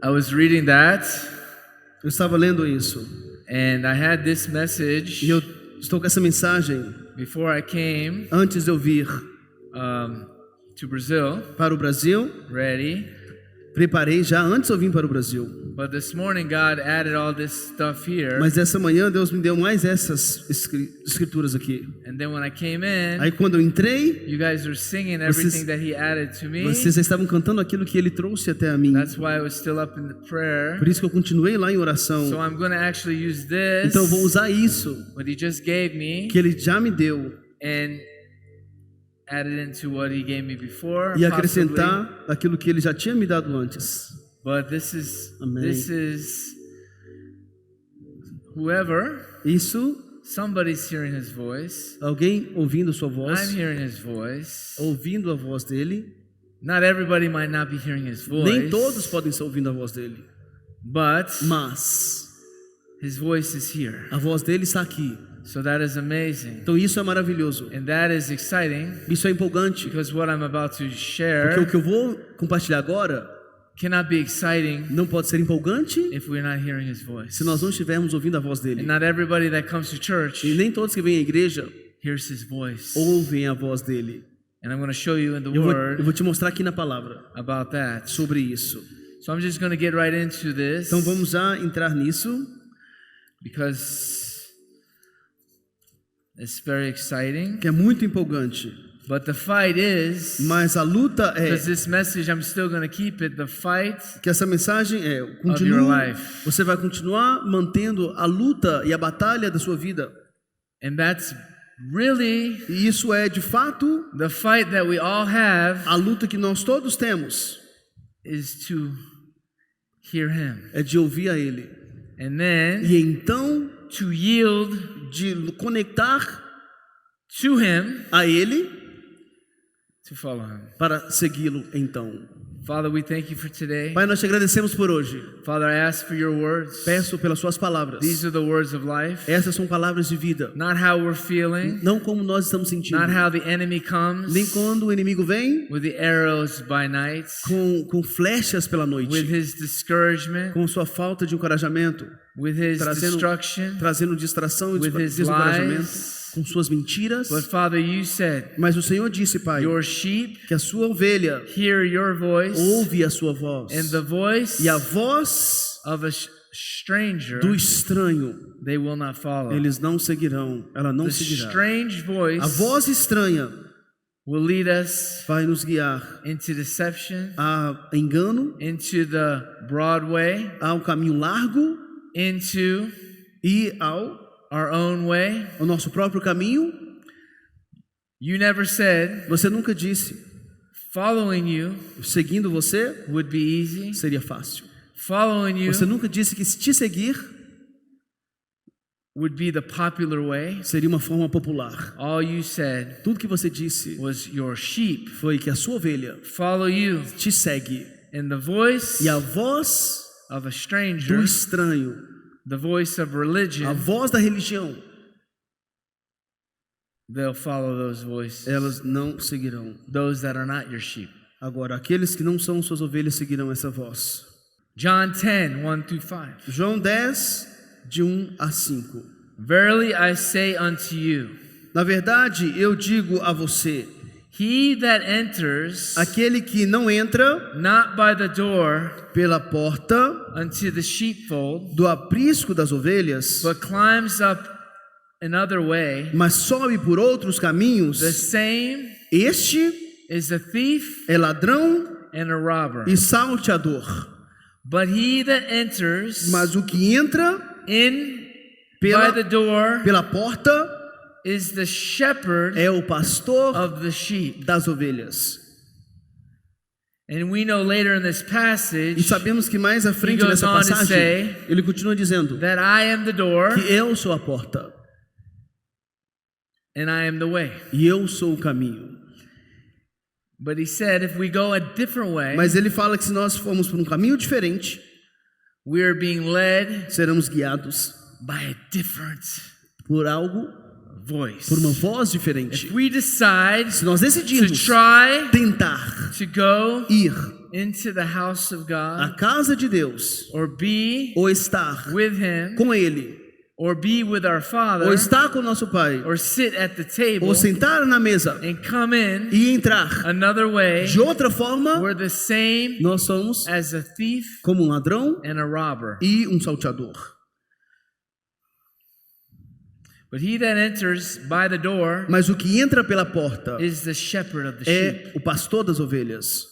I was reading that, Eu estava lendo isso. and I had this message E eu estou com essa mensagem before I came antes de eu vir to Brazil, para o Brasil. ready. Preparei já antes de eu vir para o Brasil. But this morning God added all this stuff here. Mas essa manhã Deus me deu mais essas escrituras aqui. And then when I came in, Aí quando eu entrei, you guys were singing everything that He added to me. vocês já estavam cantando aquilo que Ele trouxe até a mim. That's why I was still up in the prayer. Por isso que eu continuei lá em So oração. I'm going to actually use this, Então eu vou usar isso what He just gave me, que Ele já me deu and add it into what He gave me before, e possibly. acrescentar aquilo que Ele já tinha me dado antes. But this is Amém. whoever, Isso, somebody's hearing His voice. alguém ouvindo sua I'm voz, hearing His voice. ouvindo a voz dele. Not everybody might not be hearing His voice. Nem todos podem estar ouvindo a voz dele, But mas His voice is here. a voz dele está aqui. So that is amazing. Então isso é maravilhoso. And that is exciting Isso é empolgante. because what I'm about to Porque share o que eu vou compartilhar agora cannot be exciting não pode ser empolgante if we're not hearing His voice. se nós não estivermos ouvindo a voz dele. And not everybody that comes to church E nem todos que vêm à igreja hears His voice. ouvem a voz dele. And I'm going to show you in the Eu Word vou te mostrar aqui na palavra about that. sobre isso. So I'm just going to get right into this Então vamos já entrar nisso, because it's very exciting. que é muito empolgante. But the fight is, Mas a luta é because this message, I'm still going to keep it, the fight que essa mensagem é of your continua. life. Você vai continuar mantendo a luta e a batalha da sua vida. And that's really E isso é de fato the fight that we all have, a luta que nós todos temos, is to hear Him. é de ouvir a ele. And then E então to yield de conectar to Him, a ele to follow Him. para segui-lo então. Father, we thank You for today. Pai, nós te agradecemos por hoje. Father, I ask for Your words. Peço pelas suas palavras. These are the words of life. Essas são palavras de vida. Not how we're feeling, Não como nós estamos sentindo. not how the enemy comes Nem quando o inimigo vem with the arrows by night, com flechas pela with noite, his discouragement, com sua falta de encorajamento, with his trazendo- destruction. trazendo distração e With his desencorajamento, lies. com suas mentiras. But Father, You said, Mas o Senhor disse, Pai, Your sheep que a sua ovelha hear Your voice, ouve a sua voz. and the voice E a voz of a stranger do estranho they will not follow. eles não seguirão. Ela não The seguirá. strange voice A voz estranha will lead us vai nos guiar into deception, a engano, into the broad way, ao caminho largo into e ao our own way. nosso próprio caminho. You never said Você nunca disse, following You seguindo você would be easy. seria fácil. Following You Você nunca disse que te seguir would be the popular way. seria uma forma popular. All You said Tudo que você disse was your sheep foi que a sua ovelha follow You, te segue. and the voice E a voz of a do stranger, estranho, the voice of a religion, voz da religião, they'll follow those voices. elas não seguirão. Those that are not your sheep. Agora, aqueles que não são suas ovelhas seguirão essa voz. John 10, 1 through 5. João 10, de 1 a 5. Verily I say unto you, Na verdade, eu digo a você, he that enters aquele que não entra not by the door pela porta unto the sheepfold, do aprisco das ovelhas, but climbs up another way, mas sobe por outros caminhos, the same este is a thief é ladrão and a robber. e salteador. But he that enters Mas o que entra in pela, by the door pela porta is the shepherd é o pastor of the sheep. das ovelhas. And we know later in this E passage sabemos que mais à frente He goes nessa on to passagem, say ele continua dizendo that I am the door que eu sou a porta and I am the way. e eu sou o caminho. But he said if we go a different way, Mas ele fala que se nós formos por um caminho diferente, we are being led seremos guiados by a different por algo, voice. por uma voz diferente. If we decide Se nós to decidirmos try tentar to go ir into the house of a God, casa de Deus, or be ou estar with Him, com Ele, or be with our ou Father, estar com nosso Pai, or sit at the table ou sentar na mesa and come in e entrar another way, de outra forma, we're the same nós somos as a thief como um ladrão and a robber. e um salteador. But he that enters by the door Mas o que entra pela porta is the shepherd of the sheep. é o pastor das ovelhas.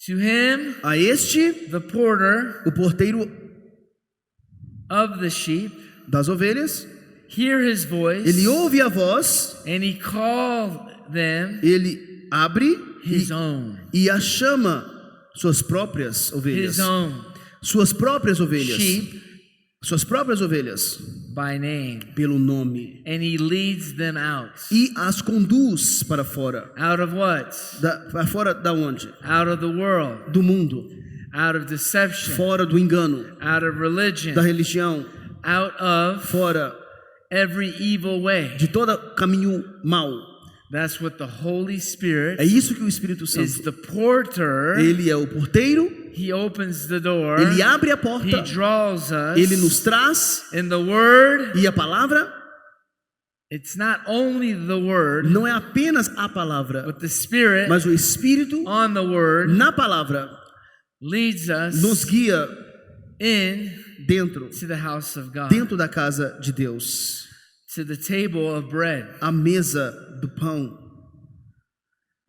To him, A este, the porter o porteiro of the sheep, das ovelhas, hear his voice, ele ouve a voz, and he called them ele abre his own. e a chama suas próprias ovelhas. His own Suas próprias ovelhas. sheep Suas próprias ovelhas. by name. Pelo nome. And he leads them out. E as conduz para fora. Out of what? Para fora da onde? Out of the world. Do mundo. Out of deception. Fora do engano. Out of religion. Da religião. Out of Fora every evil way. de todo caminho mau. That's what the Holy Spirit É isso que o Espírito is Santo. the porter. Ele é o porteiro. He opens the door. Ele abre a He porta. draws us. Ele nos traz. In the word, E a palavra it's not only the word, não é apenas a palavra, but the Spirit mas o Espírito on the word na palavra leads us nos guia in dentro to the house of God, dentro da casa de Deus, to the table of bread. a mesa do pão.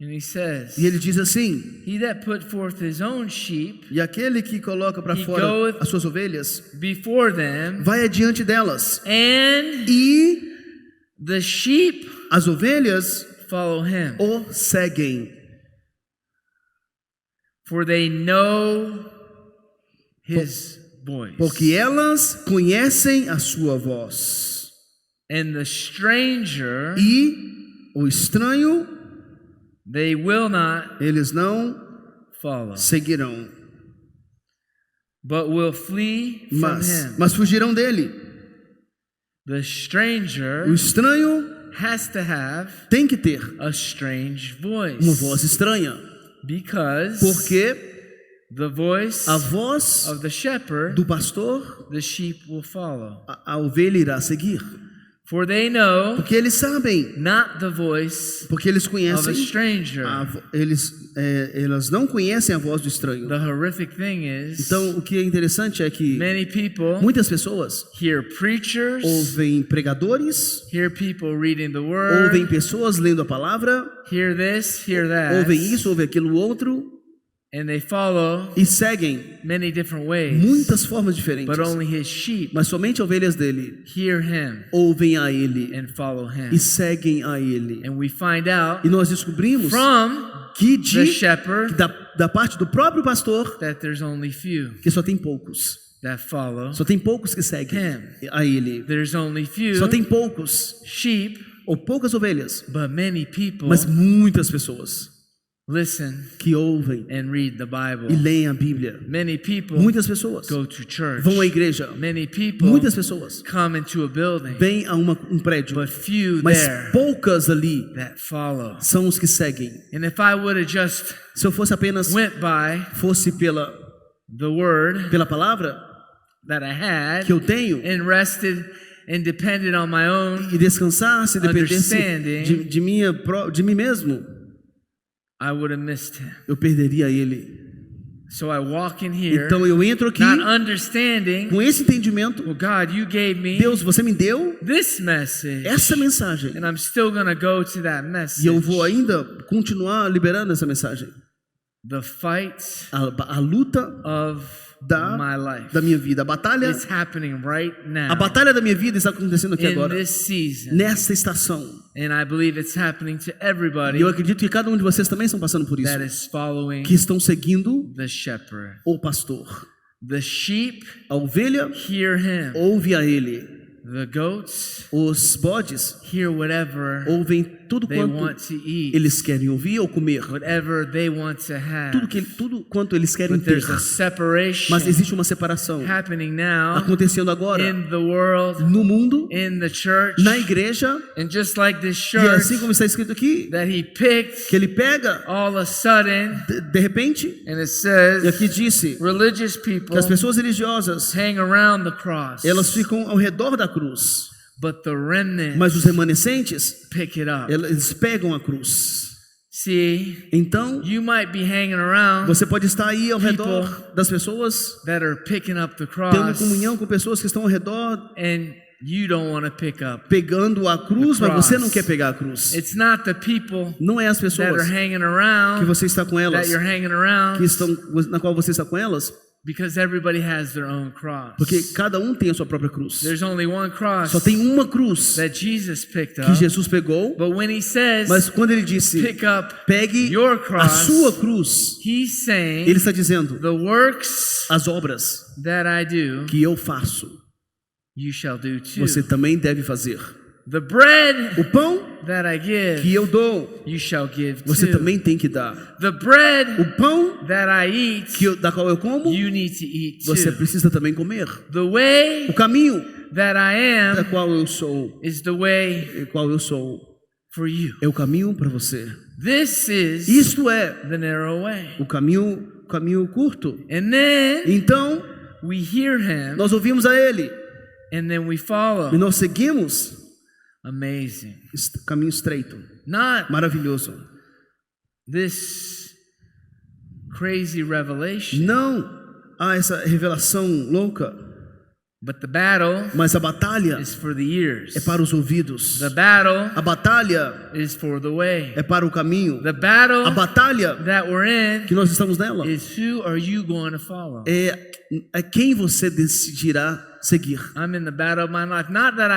And he says, E ele diz assim: he that put forth his own sheep e aquele que coloca para He fora goeth as suas ovelhas before them, vai adiante delas, and e the sheep as ovelhas follow him, o seguem, for they know his voice. porque elas conhecem a sua voz. And the stranger E o estranho they will not eles não follow, seguirão, but will flee from him. mas fugirão dele. The stranger O estranho has to have tem que ter a strange voice, uma voz estranha, because porque the voice a voz of the shepherd do pastor the sheep will follow. a ovelha irá seguir, For they know porque eles sabem, not the voice porque eles of a conhecem stranger. elas não conhecem a voz do estranho. The horrific thing is, Então o que é interessante é que many people muitas pessoas hear preachers, ouvem pregadores, hear people reading the word, ouvem pessoas lendo a palavra, hear this, hear that, ouvem isso, ouvem aquilo outro and they follow e seguem many different ways. muitas formas diferentes. But only his sheep Mas somente ovelhas dele hear him ouvem a ele and follow him. e seguem a ele. And we find out E nós descobrimos from que the shepherd da parte do próprio pastor that there's only few que só tem poucos. that follow Só tem poucos que seguem him. a ele. There's only few Só tem poucos sheep, ou poucas ovelhas, but many people mas muitas pessoas listen que ouvem and read the e Bible. leem a Bíblia. Many people Muitas pessoas go to church. vão à igreja. Many people Muitas pessoas come into a building, vêm a um prédio, but few mas there poucas ali that follow. são os que seguem. And if I would have just Se eu fosse apenas went by fosse pela the word palavra that I had que eu tenho and rested and depended on my own, e descansasse, dependesse understanding, de mim mesmo, I would have missed him. eu perderia ele. So I walk in here Então eu entro aqui not understanding, com esse entendimento. well, God, you gave me Deus, você me deu this message, essa mensagem and I'm still going to go to that message. e eu vou ainda continuar liberando essa mensagem. The fight A luta of my life da minha vida, a batalha, is happening right now a batalha da minha vida está acontecendo aqui in agora, this season, nessa estação. and I believe it's happening to everybody E eu acredito que cada um de vocês também estão passando por isso, that is following que estão seguindo the shepherd. o pastor. The sheep A ovelha hear him. ouve a ele, The goats os bodes hear whatever ouvem tudo they quanto want to eat, eles querem ouvir ou comer, whatever they want to have. tudo quanto eles querem But ter. there's a separation Mas existe uma separação happening now acontecendo agora in the world, no mundo, in the church, na igreja, and just like this e church assim como está escrito aqui, that he picked que ele pega all of a sudden, de repente, and it e says aqui disse religious que people as pessoas religiosas, hang around the cross, elas ficam ao redor da cruz, but the remnant mas os remanescentes, pick it up. eles pegam a cruz. See, Então, you might be hanging around você pode estar aí ao people redor das pessoas, that are picking up the tendo cross, comunhão com pessoas que estão ao redor, and you don't want to pick up. pegando a cruz, The mas você cross. não quer pegar a cruz. It's not the people Não é as that pessoas are hanging que around você está com elas, that you're hanging around, que estão, na qual você está com elas, because everybody has their own cross. porque cada um tem a sua própria cruz. There's only one cross Só tem uma cruz that Jesus picked que up. Jesus pegou, But when he says, mas quando ele disse, pick up pegue your a cross, sua cruz, he's saying, ele está dizendo, the works as obras that I do, que eu faço, you shall do too. você também deve fazer. The bread O pão that I give, que eu dou, you shall give você too. também tem que dar. The bread O pão that I eat, da qual eu como, you need to eat você too. precisa também comer. The way O caminho that I da am qual eu sou, is the way for you. é o caminho para você. This is Isto é the narrow way. o caminho curto. And then Então, we hear him, nós ouvimos a ele and then we follow. e nós seguimos Amazing. caminho estreito, Not maravilhoso. this crazy revelation, Não há essa revelação louca, but the battle mas a batalha is for the ears. é para os ouvidos. The battle A batalha is for the way. é para o caminho. The battle A batalha that we're in que nós estamos nela is who are you going to follow? é quem você decidirá seguir. I'm in the battle of my life. Not that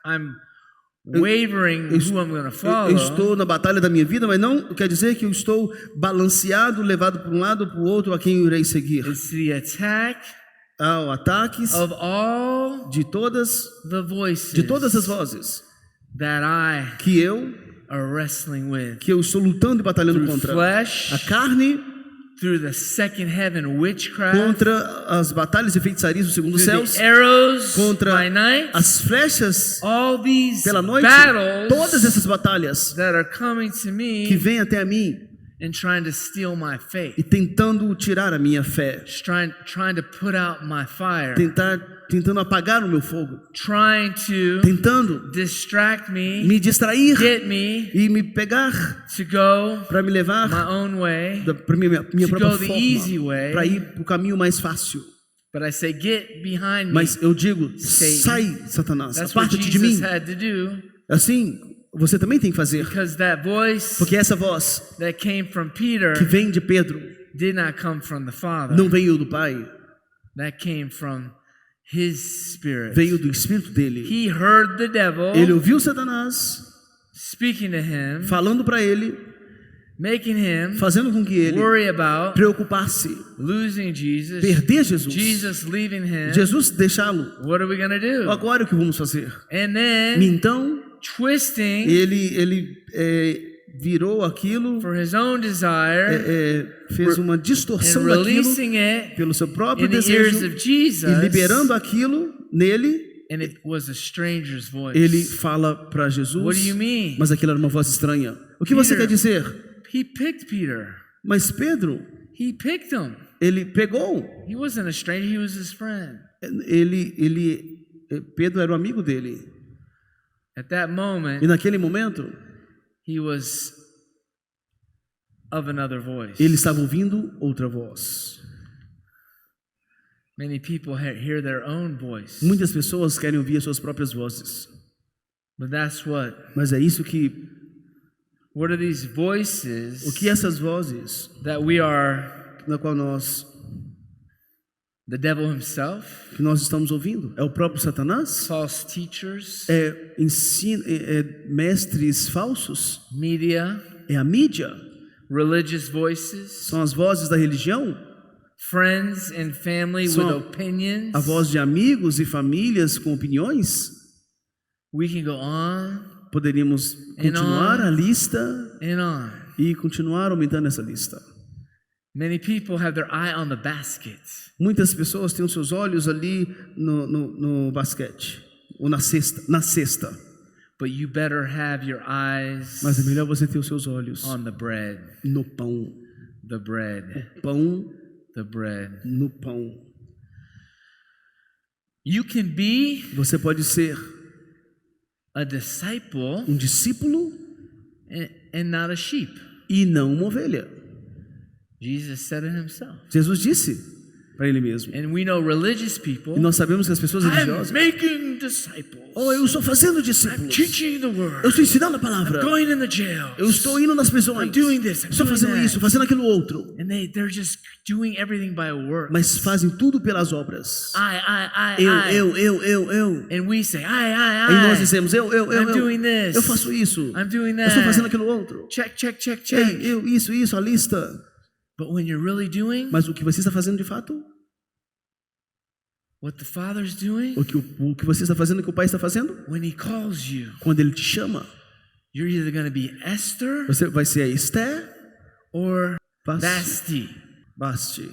I'm wavering who I'm going to follow. Eu estou na batalha da minha vida, mas não quer dizer que eu estou balanceado, levado para um lado para o outro, a quem eu irei seguir. It's the attack Há ataques of all de todas as vozes that I que eu are wrestling with. estou lutando e batalhando Through contra. flesh, A carne, through the second heaven witchcraft, contra as batalhas e feitiçarias do segundo through céus, the arrows contra by night, as flechas all these pela noite, battles todas essas batalhas that are coming to que me vêm até a mim and trying to steal my faith, e tentando tirar a minha fé, trying to put out my fire, tentando apagar o meu fogo, trying to tentando distract me, me distrair get me e me pegar to go para me levar my own way, para minha to própria go the easy forma, way. para ir para o caminho mais fácil. But I say, get behind me. Mas eu digo, Satan. sai, Satanás, That's what aparta-te de mim. Jesus had to do, Assim, você também tem que fazer, because that voice porque essa voz that came from Peter que vem de Pedro did not come from the Father. não veio do Pai, That came from his spirit. veio do Espírito dele. He heard the devil Ele ouviu Satanás speaking to him, falando para ele, making him fazendo com que ele worry about preocupasse, losing Jesus, perder Jesus, Jesus leaving him. Jesus deixá-lo. What are we going to do? Agora o que vamos fazer? And E then então twisting ele virou aquilo, for his own desire fez uma and distorção daquilo releasing it pelo seu próprio in the ears desejo of Jesus. e liberando aquilo nele. And it was a stranger's voice. Ele fala para What do Jesus, you mean? mas aquilo era uma voz estranha. O que você Peter. quer dizer? He picked Peter. Mas Pedro, He picked him. ele pegou. He wasn't a stranger, he was his friend. Pedro era o amigo dele. At that moment, E naquele momento, he was of another voice. ele estava ouvindo outra voz. Many people hear their own voice. Muitas pessoas querem ouvir as suas próprias vozes. But that's what. Mas é isso que, What are these voices o que essas vozes, that we are, na qual nós the devil himself, que nós estamos ouvindo? É o próprio Satanás? false teachers, Mestres falsos? media, É a mídia? religious voices, São as vozes da religião? friends and family with opinions? A voz de amigos e famílias com opiniões? We can go on Poderíamos continuar a lista and on. e continuar aumentando essa lista. Many people have their eye on the basket. Muitas pessoas têm os seus olhos ali no basquete, ou na cesta. But you better have your eyes Mas é melhor você ter os seus olhos on the bread. no pão. The bread. Pão The bread. no pão. You can be Você pode ser a disciple um discípulo and not a sheep. e não uma ovelha. Jesus said it himself. Jesus disse para ele mesmo. And we know religious people. E nós sabemos que as pessoas I'm religiosas, making disciples. eu estou fazendo I'm discípulos. teaching the word. Eu estou ensinando a palavra. I'm going in the jails. Eu estou indo nas prisões. I'm doing this, I'm Estou doing fazendo that. isso, fazendo aquilo outro. And they're just doing everything by work. Mas fazem tudo pelas obras. I. Eu. And we say, E nós I. dizemos, eu. I'm doing this. Eu faço isso. I'm doing Eu estou fazendo that. aquilo outro. Check. Eu, isso, a lista. But when you're really doing Mas o que você está fazendo de fato? what the Father's doing, O que você está fazendo, o que o Pai está fazendo? when He calls you, Quando Ele te chama, you're either going to be Esther você vai ser a Esther, or Vasti. Vasti.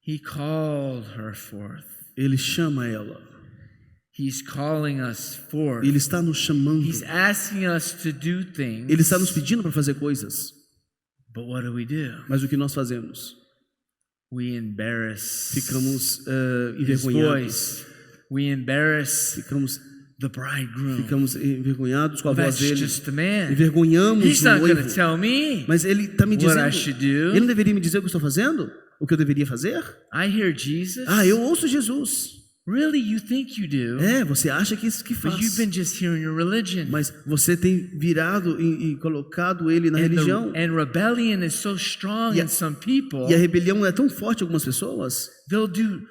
He called her forth. Ele chama ela. He's calling us forth. Ele está nos chamando. He's asking us to do things. Ele está nos pedindo para fazer coisas. But what do? Mas o que nós fazemos? We embarrass Ficamos His envergonhados. voice. We embarrass Ficamos the bridegroom. envergonhados com a voz That's dele. just the man. Envergonhamos He's o not going to noivo. tell me Mas ele está me what I dizendo. should do. Ele não deveria me dizer o que eu estou fazendo? O que eu deveria fazer? I hear Jesus. Eu ouço Jesus. Really, you think you do? Você acha que isso que But you've faz. been just hearing your religion. Mas você tem virado e colocado ele na religião. And rebellion is so strong E a- in some people. E a rebelião é tão forte em algumas pessoas They'll do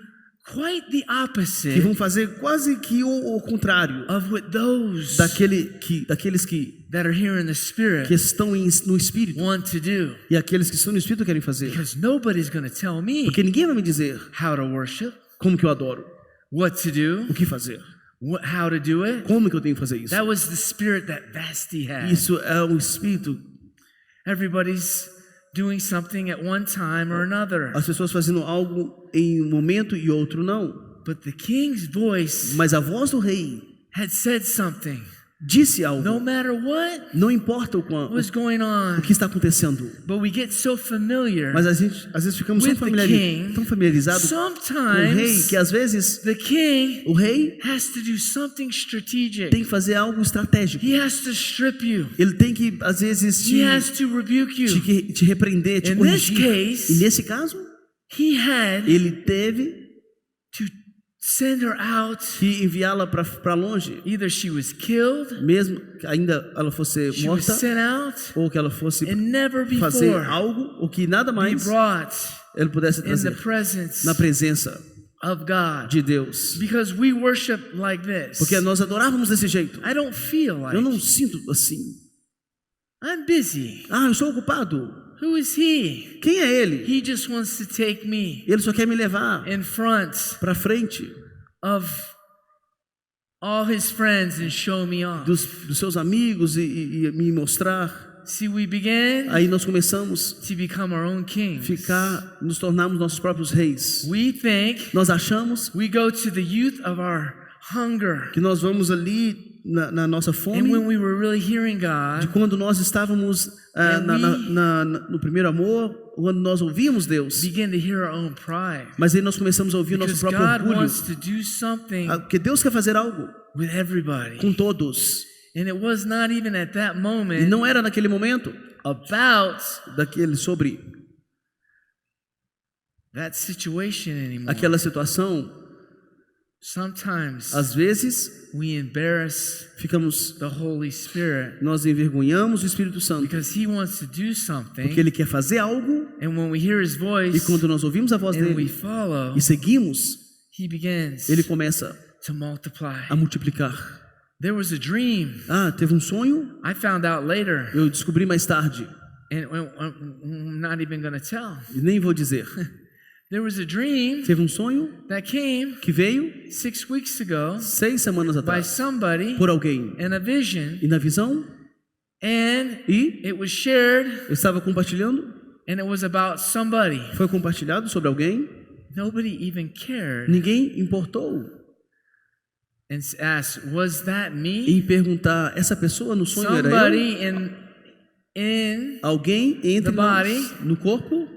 quite the que opposite vão fazer quase que o contrário of what those daqueles que that are here in the Spirit estão no Espírito want to do. e aqueles que estão no Espírito querem fazer. Because nobody's going to tell me Porque ninguém vai me dizer how to worship, como que eu adoro, what to do, o que fazer, how to do it. como que eu tenho que fazer isso. That was the spirit that Vasti had. Isso é um espírito. Everybody's doing something at one time or another. As pessoas fazendo algo em um momento e outro não. But the king's voice Mas a voz do rei had said something. disse algo. No matter what Não importa was going on. o que está acontecendo. But we get so familiar. Mas a gente às vezes ficamos With the king, tão familiarizados com o rei sometimes que às vezes the king o rei has to do something strategic. tem que fazer algo estratégico. He has to strip you. Ele tem que às vezes He has to rebuke you. te repreender, te In this corrigir. case, E nesse caso, he had ele teve to send her out. que enviá-la para longe, Either she was killed, mesmo que ainda ela fosse she was morta, sent out, ou que ela fosse and never fazer before algo, ou que nada be mais brought ele pudesse in the trazer presence na presença of God. de Deus. Because we worship like this. Porque nós adorávamos desse jeito. I don't feel like Eu não sinto assim. I'm busy. Eu sou ocupado. Who is he? Quem é ele? He just wants to take me Ele só quer me levar in front para frente of all his friends and show me off. dos seus amigos e me mostrar. See, we began Aí nós começamos to become our own kings. nos tornarmos nossos próprios reis. We think Nós achamos we go to the youth of our hunger. que nós vamos ali na nossa fome, And when we were really hearing de God, quando nós estávamos no primeiro amor, quando nós ouvíamos Deus. begin to hear our own pride. Mas aí nós começamos a ouvir o nosso Because próprio God orgulho. wants to do something Porque Deus quer fazer algo with everybody. com todos. And it was not even at that E moment não era naquele momento about sobre that situation anymore. aquela situação. Sometimes Às vezes we embarrass ficamos, the Holy Spirit nós envergonhamos o Espírito Santo, because he wants to do something. porque Ele quer fazer algo. And when we hear his voice E quando nós ouvimos a voz and we dele follow, e seguimos, he begins Ele começa to multiply. a multiplicar. There was a dream. Teve um sonho, I found out later, eu descobri mais tarde, and I'm not even going to tell. e nem vou dizer. There was a dream Teve um sonho that came que veio 6 weeks ago 6 semanas by atrás somebody por alguém. in a vision, E na visão, and e it was shared, eu estava compartilhando, and it was about somebody. foi compartilhado sobre alguém, Nobody even cared ninguém importou and asked, "Was that me?" em perguntar, essa pessoa no sonho era eu? Somebody in Alguém entre the nós, body no corpo,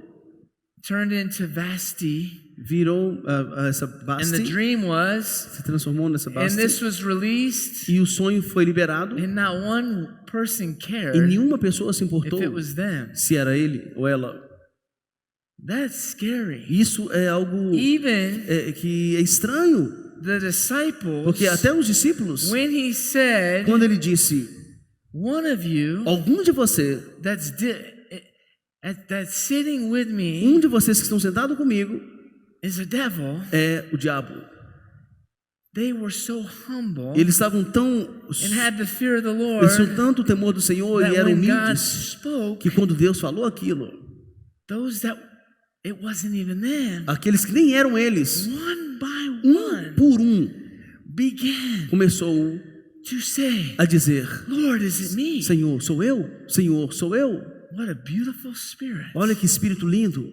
turned into Vasti, virou essa and the Basti, dream was, se transformou nessa and this Basti, was released, e o sonho foi liberado, and not one person e cared nenhuma pessoa se if importou it was them. se era ele ou ela. That's scary. Isso é algo Even que é estranho, the disciples, porque até os discípulos, when he said, quando ele disse, "One of you algum de você, that's sitting with me um de vocês que estão sentados comigo, is a devil," é o diabo. they were so humble Eles estavam tão, and had the fear of the eles Lord tinham tanto temor do Senhor e that eram when God humildes, spoke, que quando Deus falou aquilo, those that it wasn't even them, aqueles que nem eram eles, one by one, por um, began começou to say, a dizer, "Lord, is it me?" Senhor, sou eu? Senhor, sou eu? What a beautiful spirit. Olha que espírito lindo.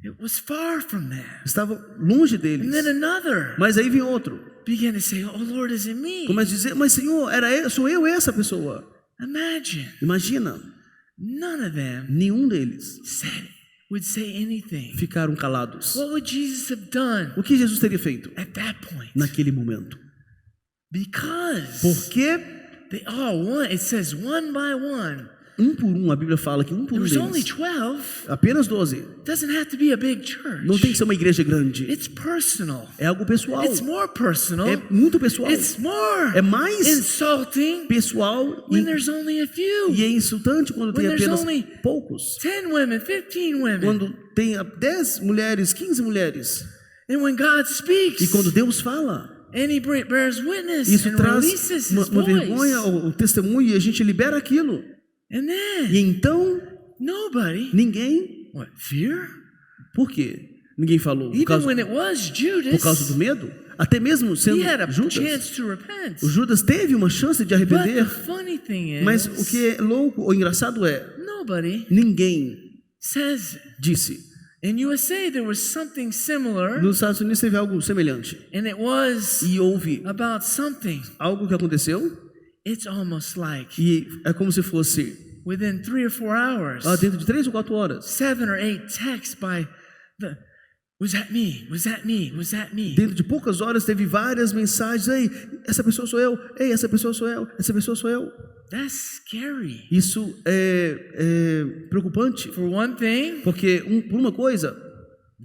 It was far from them. Estava longe And then deles. another Mas aí vem outro. began to say, "Oh Lord, is it me?" Começa a dizer, mas Senhor, sou eu essa pessoa. Imagine, Imagina, none of them nenhum deles would say anything. ficaram calados. What would Jesus have done O que Jesus teria feito at that point? naquele momento? Because Porque they all one. It says one by one. por um, a Bíblia fala que por There was only deles, 12. apenas 12, Doesn't have to be a big church. não tem que ser uma igreja grande. It's personal. É algo pessoal. It's more personal. É muito pessoal. It's more É mais insulting pessoal when there's only a few. e é insultante quando tem When there's apenas only poucos. 10 women, 15 women. Quando tem 10 mulheres, 15 mulheres. And when God speaks, E quando Deus fala, and He bears witness isso and traz releases uma His voice. vergonha, o testemunho, e a gente libera aquilo. And E then então, nobody, ninguém, what, fear? por quê? Ninguém falou. Por Even causa, when it was por causa Judas, do medo? Até mesmo sendo he had a Judas. chance to repent. O Judas teve uma chance de But the arrepender, funny thing mas o is, que é louco ou engraçado é, nobody ninguém says it. disse. In USA, there was something similar, Nos Estados Unidos teve algo semelhante. and it was E houve about something. algo que aconteceu, It's almost like e é como se fosse within 3 or 4 hours, dentro de 3 ou 4 horas. 7 or 8 texts by the, "Was that me? Was that me? Was that me?" Dentro de poucas horas teve várias mensagens. Ei, essa pessoa sou eu. Ei, essa pessoa sou eu. Essa pessoa sou eu. That's scary. Isso é preocupante, For one thing, porque por uma coisa,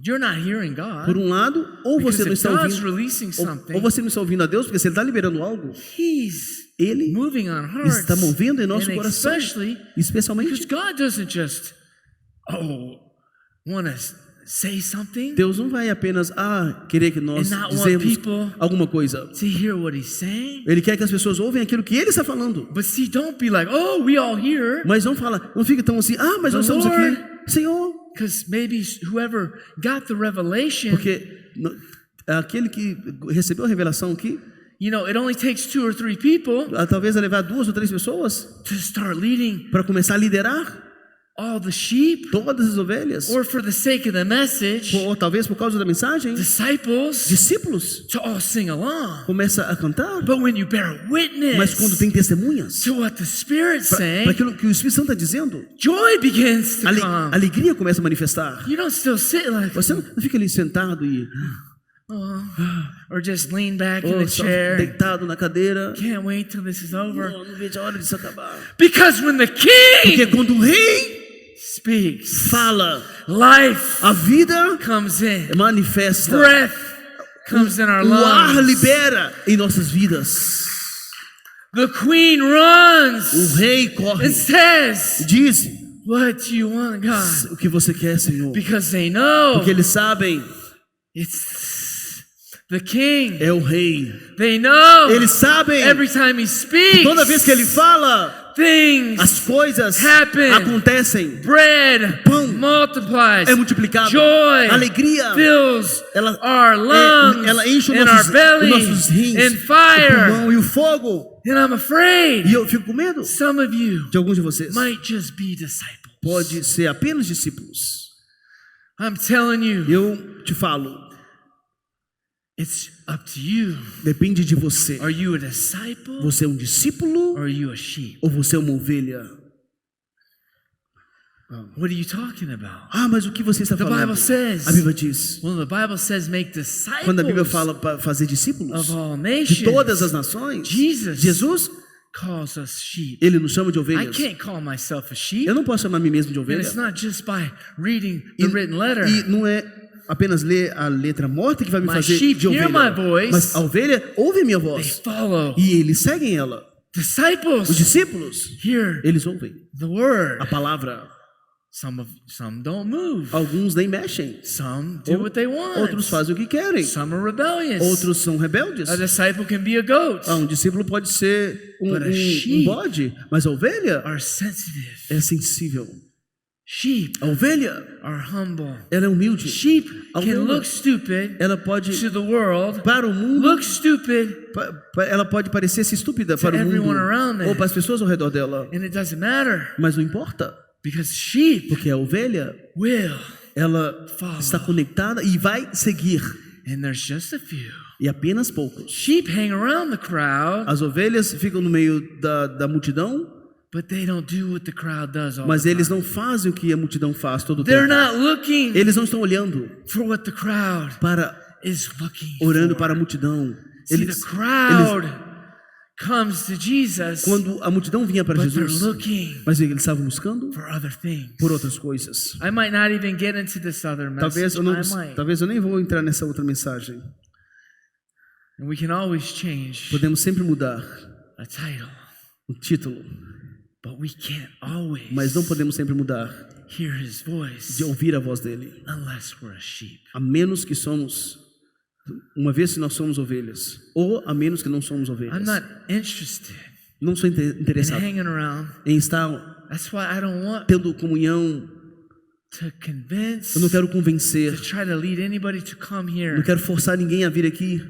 you're not hearing God. por um lado, ou Because você não if está God's ouvindo, releasing ou something, você não está ouvindo a Deus, porque se Ele está liberando algo, He's Ele moving on hearts. está movendo em nosso And coração, especially because especialmente. God doesn't just, want to say something Deus não vai apenas querer que nós and not want dizemos people alguma coisa. to hear what He's saying. Ele quer que as pessoas ouvem aquilo que Ele está falando. But see, don't be like, "Oh, we all hear," Mas não fique tão assim, mas nós estamos aqui, Senhor. because maybe whoever got the revelation, Porque aquele que recebeu a revelação aqui, it only takes 2 or 3 people talvez vai levar 2 ou 3 pessoas to start leading para começar a liderar all the sheep, todas as ovelhas. or for the sake of the message, Ou talvez por causa da mensagem, disciples discípulos to all sing along. começa a cantar. But when you bear Mas quando witness tem testemunhas to what the Spirit's para saying, aquilo que o Espírito Santo está dizendo, joy begins to come. alegria começa a manifestar. You don't still sit like, Você não fica ali sentado e or just lean back in ou the só chair. deitado na cadeira. Can't wait till this is over. Não vejo a hora disso acabar. Because when the Porque King quando o rei speaks, fala, life a vida comes in, manifesta. breath comes in our O ar lungs. libera em nossas vidas. The Queen O runs rei corre and says, e diz: "What do you want, God?" o que você quer, Senhor? Because they know Porque eles sabem, it's the King. é o rei. They know Eles sabem every time He que speaks, toda vez que ele fala, things as coisas happen. acontecem. Bread Pão multiplies. é multiplicado. Joy Alegria fills ela, our lungs ela enche and nossos, our belly os nossos rins, and o fire. pulmão e o fogo. And I'm afraid E eu fico com medo some of you de alguns de vocês. might just be disciples. Pode ser apenas discípulos. I'm telling you, Eu te falo, it's up to you. depende de você. Are you a disciple Você é um discípulo or are you a sheep? ou você é uma ovelha? What are you talking about? Ah, mas o que você está The falando? Bible says, A Bíblia diz. well, the Bible says make disciples Quando a Bíblia fala para fazer discípulos of all de nations. todas as nações, Jesus, calls us sheep. ele nos chama de I ovelhas. can't call myself a sheep. Eu não posso chamar a mim mesmo de And ovelha. it's not just by reading the written letter. E não é apenas ler a letra morta que vai me My fazer sheep de hear ovelha. my voice. Mas a ovelha ouve minha They voz. follow. E eles seguem ela. Os Disciples discípulos, hear eles ouvem the word. a palavra. Some don't move. Alguns nem mexem. Some do what they want. Outros fazem o que querem. Some are rebellious. Outros são rebeldes. A disciple can be a goat. Um discípulo pode ser But a um sheep bode, mas a ovelha are sensitive. é sensível. Sheep A ovelha, are humble. ela é humilde. Sheep A can ovelha, look stupid ela pode, to the world, para o mundo, look stupid, ela pode parecer-se estúpida para o everyone mundo around them. ou para as pessoas ao redor dela, and it doesn't matter mas não importa, because sheep porque a ovelha, will. ela Follow. está conectada e vai seguir, And there's just a few. e apenas poucos. Sheep hang around the crowd, As ovelhas ficam no meio da multidão, but they don't do what the crowd does all mas the eles time. não fazem o que a multidão faz todo o They're tempo. not looking Eles não estão olhando for what the crowd para, is looking orando for. para a multidão. See, Eles, the crowd comes to Jesus, quando a multidão vinha para but they're Jesus, looking mas eles estavam buscando for other things. por outras coisas. I might not even get into this other message. Talvez eu nem vou entrar nessa outra mensagem. And we can always change Podemos sempre mudar a title, o título, but we can't always mas não podemos sempre mudar hear his voice de ouvir a voz dele, unless we're a sheep. a menos que somos, uma vez que nós somos ovelhas, ou a menos que não somos I'm ovelhas. not interested Não sou in interessado hanging around. em estar That's why I don't want tendo comunhão. to convince, Eu não quero convencer, to try to lead anybody to come here não quero forçar ninguém a vir aqui,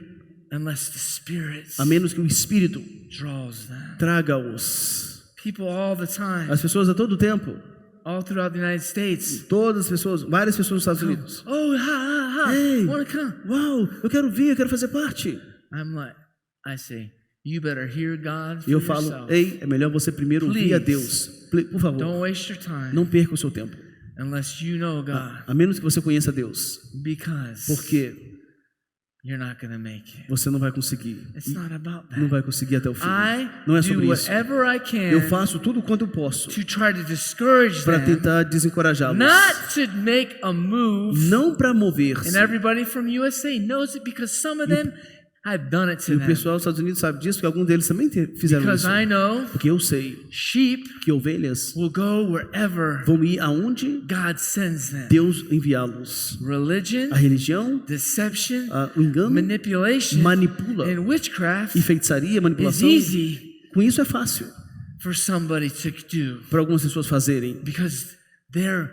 unless the Spirit a menos que o Espírito draws them. traga-os. People all the time, As pessoas a todo tempo, all throughout the United States. todas as pessoas, várias pessoas nos Estados Unidos. Oh, ha, Hey. want to come? Uau, eu quero vir, eu quero fazer parte. I say, you better hear God for E eu falo, yourself. ei, é melhor você primeiro ouvir a Please. Deus. Por favor, Don't waste your time não perca o seu tempo. unless you know God, A menos que você conheça Deus. because Porque you're not going to make it. você não vai conseguir. It's not about Não that. vai conseguir até o fim. I Não é do sobre isso. whatever I Eu can faço tudo quanto eu posso to try to discourage para them, tentar desencorajá-los. not to make a move. Não para mover-se. And everybody from USA knows it because some of them, I've done it E to o them. pessoal dos Estados Unidos sabe disso, porque alguns deles também fizeram Because isso. I know Porque eu sei sheep que ovelhas will go wherever vão ir aonde God sends them. Deus enviá-los. Religion, A religião, deception, o engano, manipulation, manipula. and witchcraft E feitiçaria, is manipulação, easy com isso é fácil for somebody to do para algumas pessoas fazerem, because they're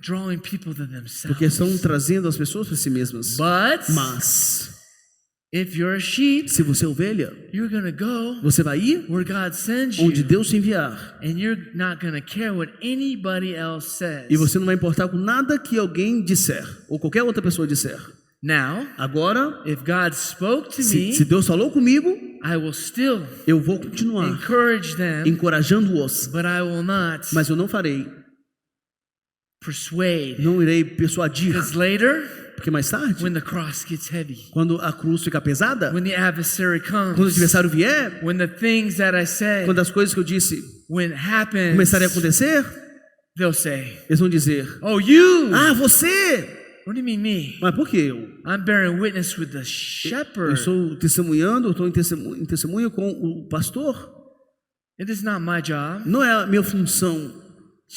drawing people to themselves. porque estão trazendo as pessoas para si mesmas. But Mas, if you're a sheep, se você é ovelha, you're going to go você vai ir where God sends onde you, Deus te enviar. and you're not going to care what anybody else says. E você não vai importar com nada que alguém disser, ou qualquer outra pessoa disser. Now, Agora, if God spoke to me, se Deus falou comigo, I will still eu vou continuar encourage them, encorajando-os, but I will not mas eu não farei, persuade. não irei persuadir, Because later, porque mais tarde, when the cross gets heavy, quando a cruz ficar pesada, when the adversary quando o comes, adversário vier, when the things that I said, quando as coisas que eu disse when it happens, começarem a acontecer, they'll say, eles vão dizer, oh, you! ah, você! What do you mean me? Mas por que eu? I'm bearing witness with the Eu shepherd. estou testemunhando, eu estou em testemunho com o pastor. It is not my job Não é a minha função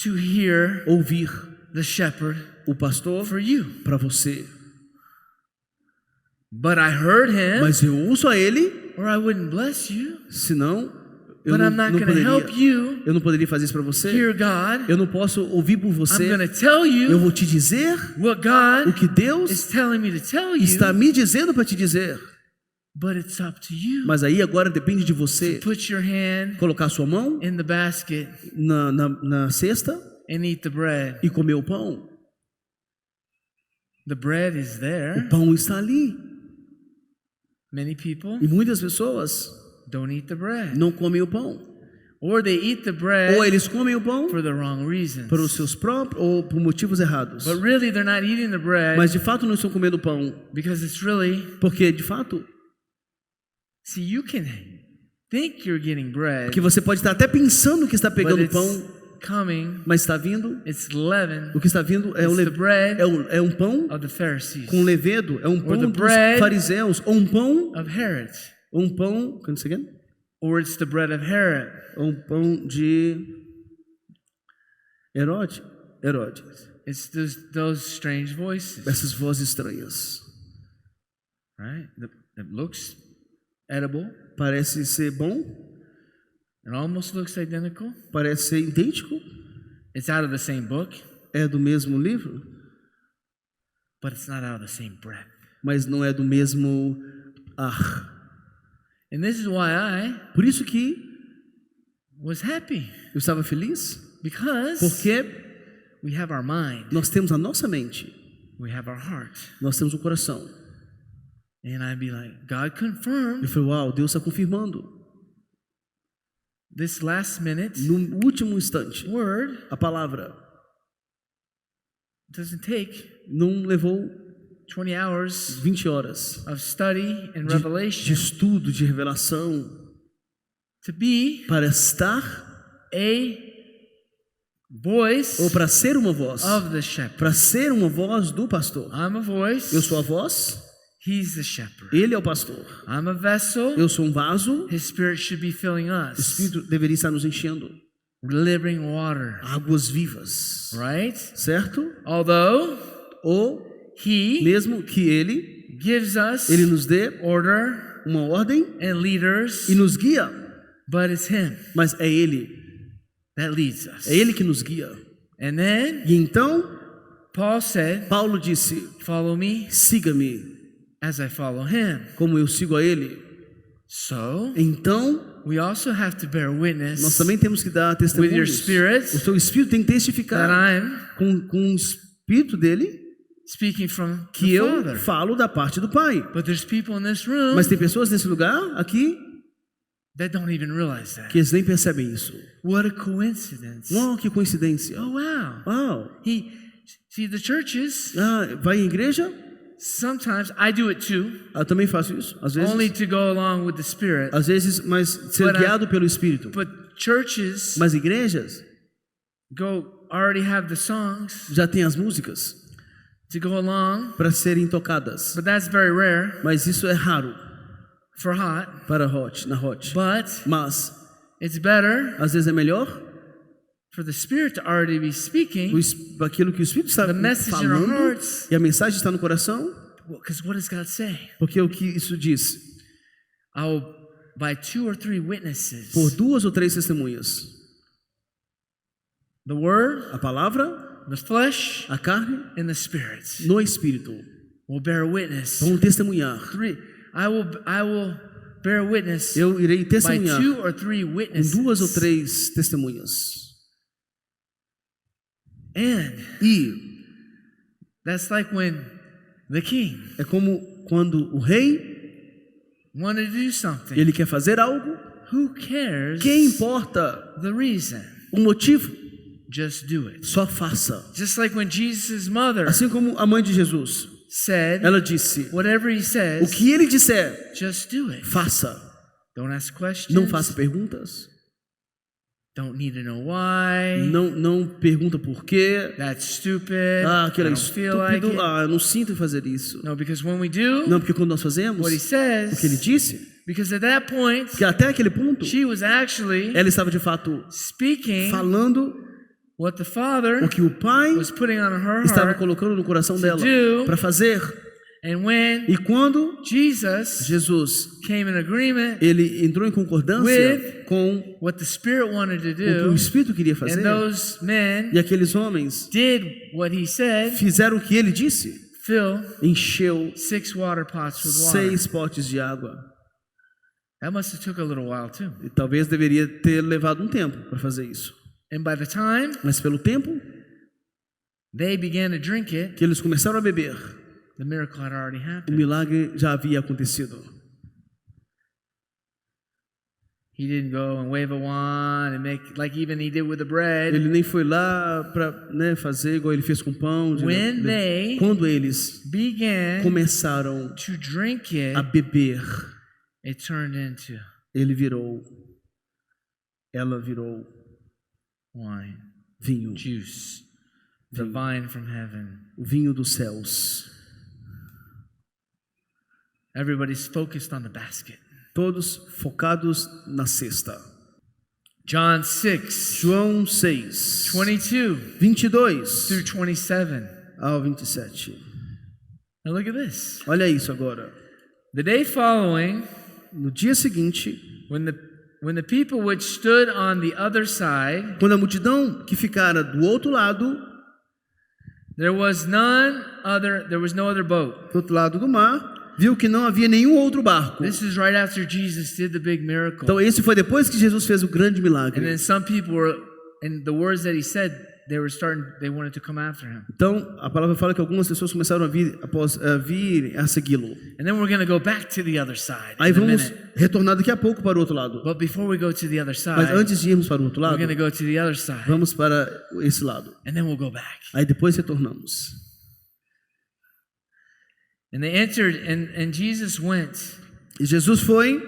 to hear ouvir the shepherd o pastor for you. para você. But I heard him, Mas eu ouço a ele, or I wouldn't bless you. senão eu But I'm not going to help you eu não poderia fazer isso para você. hear God. Eu não posso ouvir por I'm você. going to tell Eu you vou te dizer what God o que Deus is telling me to tell you. está me dizendo para te dizer. But it's up to you. Mas aí agora depende de você Put your hand colocar sua mão in the basket na cesta and eat the bread. e comer o pão. The bread is O there. pão está ali. Many people E muitas pessoas don't eat the bread. não comem o pão. Or they eat the bread Ou eles comem o pão for the wrong reasons. para os seus próprios ou por motivos errados. But really they're not eating the bread Mas de fato não estão comendo pão, because it's really, porque de fato see, you can think you're getting bread, que você pode estar até pensando que está but pegando it's pão, coming, mas está vindo. it's leaven, O que está vindo é, it's the bread é um pão of the Pharisees, com levedo, é um Or pão the dos bread fariseus, ou um pão, of Herod. can you say again? Or it's the bread of Herod. Ou um pão de Herodes. It's those strange voices, Essas vozes estranhas. right? That looks edible. Parece ser bom, It almost looks identical. parece ser idêntico, It's out of the same book, é do mesmo livro, but it's not out of the same breath. mas não é do mesmo ar. And this is why I Por isso que was happy, eu estava feliz, because porque we have our mind, nós temos a nossa mente, we have our heart. nós temos o coração. And I'd be like, God confirmed Eu falei, uau, Deus está confirmando. this last minute No último instante, word a palavra doesn't take não levou 20 hours 20 horas of study and de revelation estudo, de revelação, to be para estar a voice ou para ser uma voz, of the shepherd. para ser uma voz do pastor. I'm a voice, Eu sou a voz, he's the shepherd. ele é o pastor. I'm a vessel, Eu sou um vaso, his spirit should be filling o us. Espírito deveria estar nos enchendo. Living water, Águas vivas, right? certo? Although Ou he mesmo que ele gives us nos dê order uma ordem and leaders, e nos guia, but it's him mas é ele that leads us. que nos guia. And then E então Paul said, Paulo disse: follow me siga-me as I follow him. como eu sigo a ele. So Então we also have to bear nós witness também temos que dar with testemunho. your O spirit seu espírito tem que that testificar I'm com o espírito dele speaking from que the eu Father. falo da parte do Pai. But there's people in this room Mas tem pessoas nesse lugar aqui that don't even realize that. que eles nem percebem isso. What a coincidence. Uau, que coincidência. Oh wow. Uau. See, the churches, Vai em igreja? sometimes I do it too, Eu também faço isso. only to go along with the Spirit. Às vezes, mas ser But, guiado pelo Espírito. But churches Mas igrejas already have the songs já têm as músicas to go along, para serem tocadas. but that's very rare Mas isso é raro for hot. para na hot. But Mas it's better às vezes é melhor for the Spirit to already be speaking, aquilo que o Espírito está the message in our falando hearts. e a mensagem está no coração, Because what does God say? porque o que isso diz? By 2 or 3 witnesses, Por 2 ou 3 testemunhas. the Word, A palavra, the flesh, a carne, and the Spirit no Espírito. will bear witness. Vão testemunhar. I will bear witness Eu irei by testemunhar 2 or 3 com witnesses. 2 ou 3 testemunhas. And E that's like when the king é como quando o rei wanted to do something. ele quer fazer algo, Who cares quem importa the reason? o motivo? Just do it. Só faça. Just like when Jesus' mother Assim como a mãe de Jesus, said, ela disse: whatever he o says, que ele disser, just do it. faça. Don't ask questions. Não faça perguntas. Don't need to know why. Não pergunta por quê. That's stupid. Aquilo I é don't feel like estúpido. it. Eu não sinto em fazer isso. No, because when we do Não, porque quando nós fazemos what he o que ele says, disse, because at that point, porque até aquele ponto, she was actually ela estava de fato speaking falando what the Father o que o Pai was putting on her estava heart colocando no coração to dela do. para fazer. And when E quando Jesus Jesus came in agreement ele entrou em concordância With com what the Spirit wanted to o que o do, Espírito queria fazer, and those men e aqueles homens did what he said, fizeram o que ele disse, fill encheu 6 water pots with water. 6 potes de água. That must have took a little while too. E talvez deveria ter levado um tempo para fazer isso. And by the time Mas pelo tempo they began to drink it, que eles começaram a beber, the miracle had already o happened. milagre já havia acontecido. He didn't go and wave a wand and make like even he did with the bread. Ele nem foi lá para fazer igual ele fez com o pão. When they Quando eles began começaram to drink it, a beber, it turned into ela virou wine, vinho, juice, the vine from heaven. o vinho dos céus. Everybody's focused on the basket. Todos focados na cesta. John 6, João 6, 22 22 through 27. ao 27. Now look at this. Olha isso agora. The day following, No dia seguinte, when the people which stood on the other side, quando a multidão que ficara do outro lado, there was no other boat. do outro lado do mar, viu que não havia nenhum outro barco. This is right after Jesus did the big miracle. Então esse foi depois que Jesus fez o grande And milagre. then some people were, and the words that he said, they wanted to come after him. Então a palavra fala que algumas pessoas começaram a vir a segui-lo. And then we're going to go back to the other side Aí in a vamos minute. retornar daqui a pouco para o outro lado. But before we go to the other Mas side, antes de irmos para o outro we're lado, going to go to the other side. vamos para esse lado. And then we'll go back. Aí depois retornamos. And they entered, and Jesus went, E Jesus foi,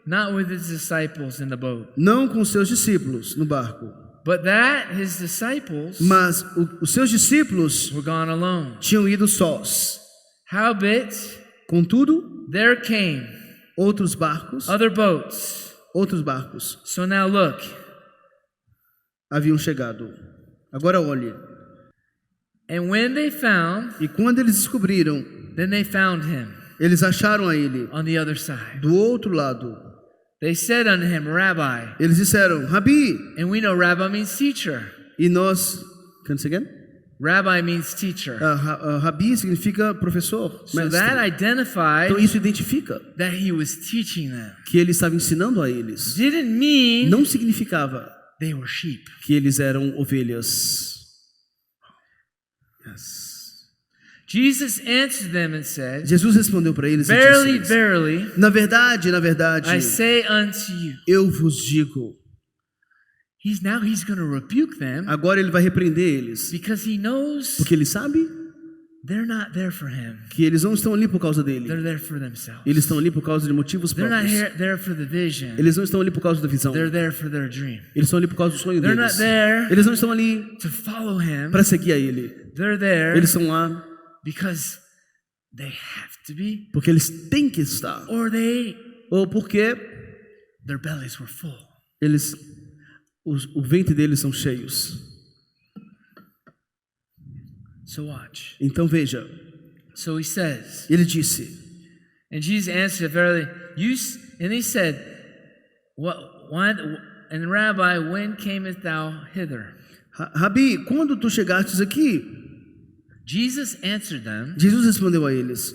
not with his disciples in the boat, não com os seus discípulos no barco, but that his disciples mas os seus discípulos were gone alone. tinham ido sós. Howbeit, Contudo, there came outros barcos other boats. So now look, haviam chegado. Agora olhe. and when they found, E quando eles descobriram, then they found him eles acharam a ele on the other side. do outro lado. They said unto him, Rabbi, Eles disseram, Rabi, and we know Rabbi means teacher. e nós... Can you say again? Rabbi means teacher. Rabi significa professor, So that mestre. identified Então isso identifica that he was teaching them. que ele estava ensinando a eles. Didn't mean Não significava they were sheep. que eles eram ovelhas. Yes. Jesus answered them and said, Jesus respondeu para eles e Verily, disse, verily, na verdade, I say unto you. eu vos digo. He's going to rebuke them Agora ele vai repreender eles, because he knows porque ele sabe they're not there for him. que eles não estão ali por causa dele. They're there for themselves. Eles estão ali por causa de motivos They're not próprios. there for the vision. Eles não estão ali por causa da visão. They're there for their dream. Eles estão ali por causa do sonho They're deles. not there Eles não estão ali to follow him. para seguir a ele. They're there Eles estão lá because they have to be, porque eles têm que estar. or Ou porque their bellies were full. eles, o ventre deles são cheios. So watch. Então veja, So he says, ele disse, and Jesus answered, verily, and he said, why, and Rabbi, when camest thou hither? Rabi, quando tu chegastes aqui? Jesus answered them Jesus respondeu a eles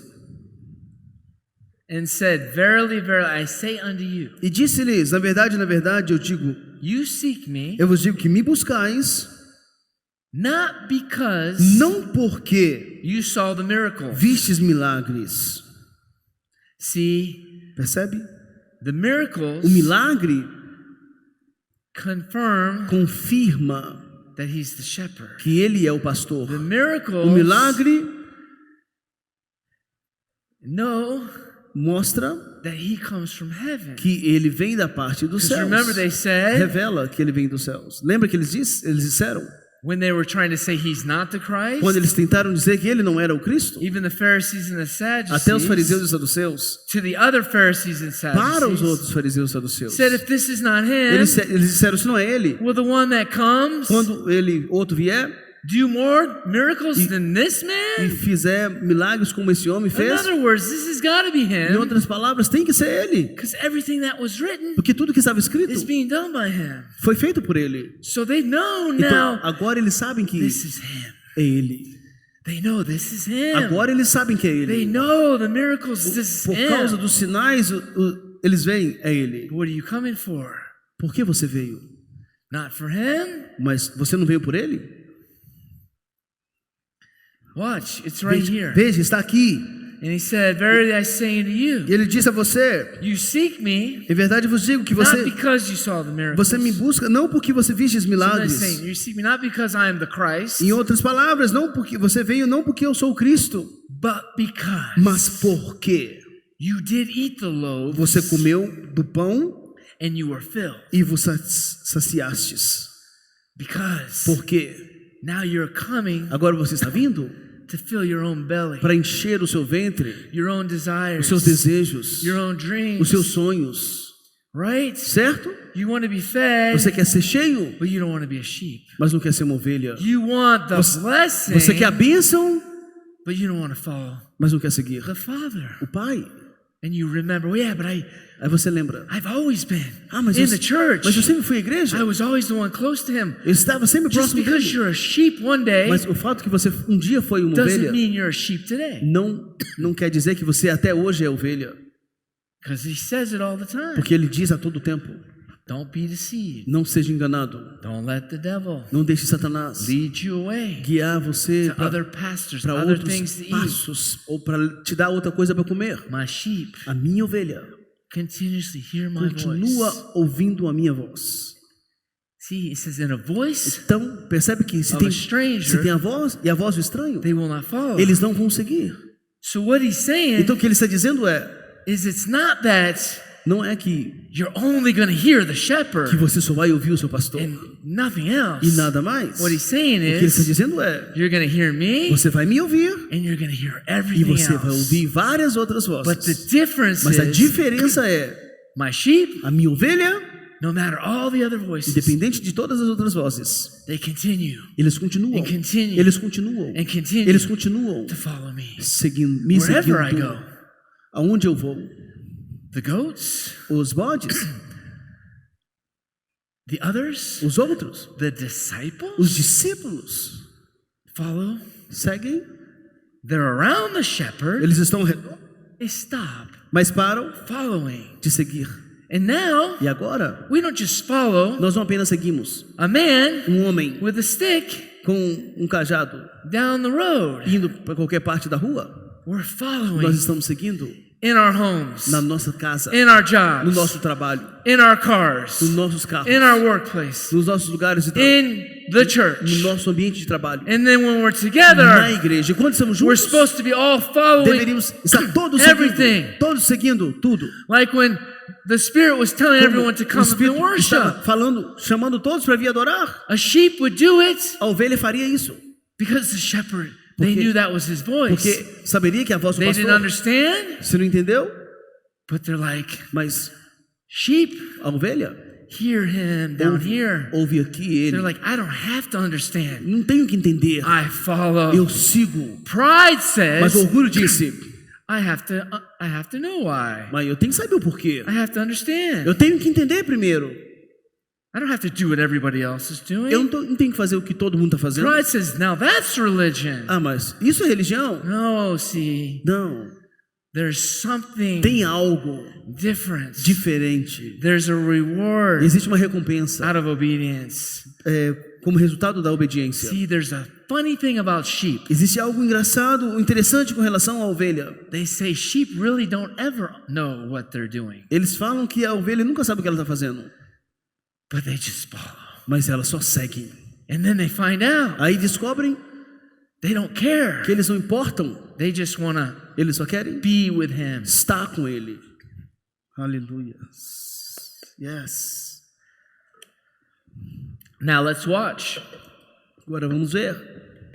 and said, Verily, verily, I say unto you, e disse-lhes, na verdade, eu digo, you seek me, eu vos digo que me buscais, not because não porque you saw the miracle. vistes milagres. See, Percebe? the miracles O milagre confirm confirma that he's the shepherd. que ele é o pastor. The miracles O milagre mostra that he comes from heaven. que ele vem da parte dos Because céus. remember they said, Revela que ele vem dos céus. Lembra que eles disseram? when they were trying to say he's not the Christ, Quando eles tentaram dizer que ele não era o Cristo, even the Pharisees and the até os fariseus Sadducees, e saduceus, to the other Pharisees and para os Sadducees, outros fariseus e saduceus, said, if this is not him, eles disseram, se não é ele, well, the one that comes, quando ele outro vier, do more miracles than this e man? fizer milagres como esse homem In fez, other words, this has got to be em him, outras palavras, tem que ser ele. because everything that was written Porque tudo que estava escrito is being done by him. foi feito por ele. So they know Então, now agora eles sabem que this is him. é ele. They know this is him. Agora eles sabem que é They ele. know the miracles, this is Por causa him. dos sinais, eles veem, é ele. What are you coming for? Por que você veio? Not for him? Mas você não veio por ele? Watch, it's right here. Veja, está aqui. And he said, verily I say unto E you, ele disse a você: you seek me, em verdade vos digo que not você because you saw the miracles. me busca não porque você viste os So they're milagres. saying, you seek me not because I am the Christ, Em outras palavras, não porque você veio não porque eu sou o Cristo, but because mas porque you did eat the loaves você comeu do pão and you were filled. e vos saciastes. Because Porque now you're coming agora você está vindo to fill your own belly, para encher o seu ventre, your own desires, os seus desejos, your own dreams, os seus sonhos, right? certo? You want to be fed, Você quer ser cheio, but you don't want to be a sheep. mas não quer ser uma ovelha. You want the blessing, Você quer a bênção, but you don't want to follow mas não quer seguir the Father. o Pai. And you remember, well, yeah, but Aí você lembra: I've always been mas in eu, the church. mas eu sempre fui à igreja. I was always the one close to him. Eu estava sempre Just próximo because dele. you're a sheep one day Mas o fato que você um dia foi uma doesn't ovelha mean you're a sheep today. não quer dizer que você até hoje é ovelha, Because he says it all the time. porque ele diz a todo tempo: Don't be deceived. não seja enganado, Don't let the devil não deixe Satanás lead you away guiar você to other pastors, para other outros things to eat. passos ou para te dar outra coisa para comer. My sheep A minha ovelha continuously hear my continua voice. ouvindo a minha voz. See, it says in a voice Então, percebe que se of tem, a se stranger, tem a voz e a voz do estranho, they will not follow. eles não vão seguir. So what he's saying Então o que ele está dizendo is it's not that não é que you're only going to hear the shepherd você só vai ouvir o seu pastor and nothing else. e nada mais. What he's saying O que ele está is dizendo you're going to hear me você vai me ouvir and you're going to hear e everything você vai else. ouvir várias outras But the vozes. difference Mas a is diferença é my sheep, a minha ovelha, no matter all the other voices, independente de todas as outras vozes, they continue eles continuam, and continue eles continuam, and continue eles continuam to follow me. me Wherever I seguindo. go. Aonde eu vou? The goats, Os bodes, the others, os outros, the disciples os discípulos follow. seguem, They're around the shepherd. eles estão ao redor, They stop mas param following. de seguir. And now E agora, we don't just follow nós não apenas seguimos a man um homem with a stick com um cajado down the road. indo para qualquer parte da rua. We're Nós following estamos seguindo in our homes, na nossa casa, in our no jobs, nosso trabalho, in our cars, nos nossos carros, in our workplace, nos nossos lugares de trabalho, in the no church. nosso ambiente de trabalho, And then when we're na together, igreja. E quando estamos we're juntos, supposed to be all following, deveríamos estar todos everything. seguindo, todos seguindo tudo. like when the Spirit was telling Como everyone to o come and Espírito estava worship. falando, chamando todos para vir adorar. A sheep would do it A ovelha faria isso, because the shepherd, they Porque- knew that was his voice. porque saberia que a voz do They didn't pastor. understand, Você não entendeu? but they're like, Mas sheep, a ovelha hear him down here. ouve aqui They're ele. like, I don't have to understand. Não tenho que entender. I follow. Eu sigo. Pride Mas o says, orgulho disse: I have to know why. mas eu tenho que saber o porquê. I have to understand. Eu tenho que entender primeiro. I don't have to do what everybody else is doing. Eu não tenho que fazer o que todo mundo está fazendo. Pride says, now that's religion. Ah, mas isso é religião? No, see, Não. there's something Tem algo different. diferente. There's a reward Existe uma recompensa out of obedience. como resultado da obediência. See, there's a funny thing about sheep. Existe algo engraçado, interessante com relação à ovelha. They say sheep really don't ever know what they're doing, Eles falam que a ovelha nunca sabe o que ela está fazendo, but they just follow. mas ela só segue. And then they find out Aí descobrem they don't care. que eles não importam, They just want to eles só querem be with him. estar com ele. Aleluia. Yes. Now let's watch. Agora vamos ver.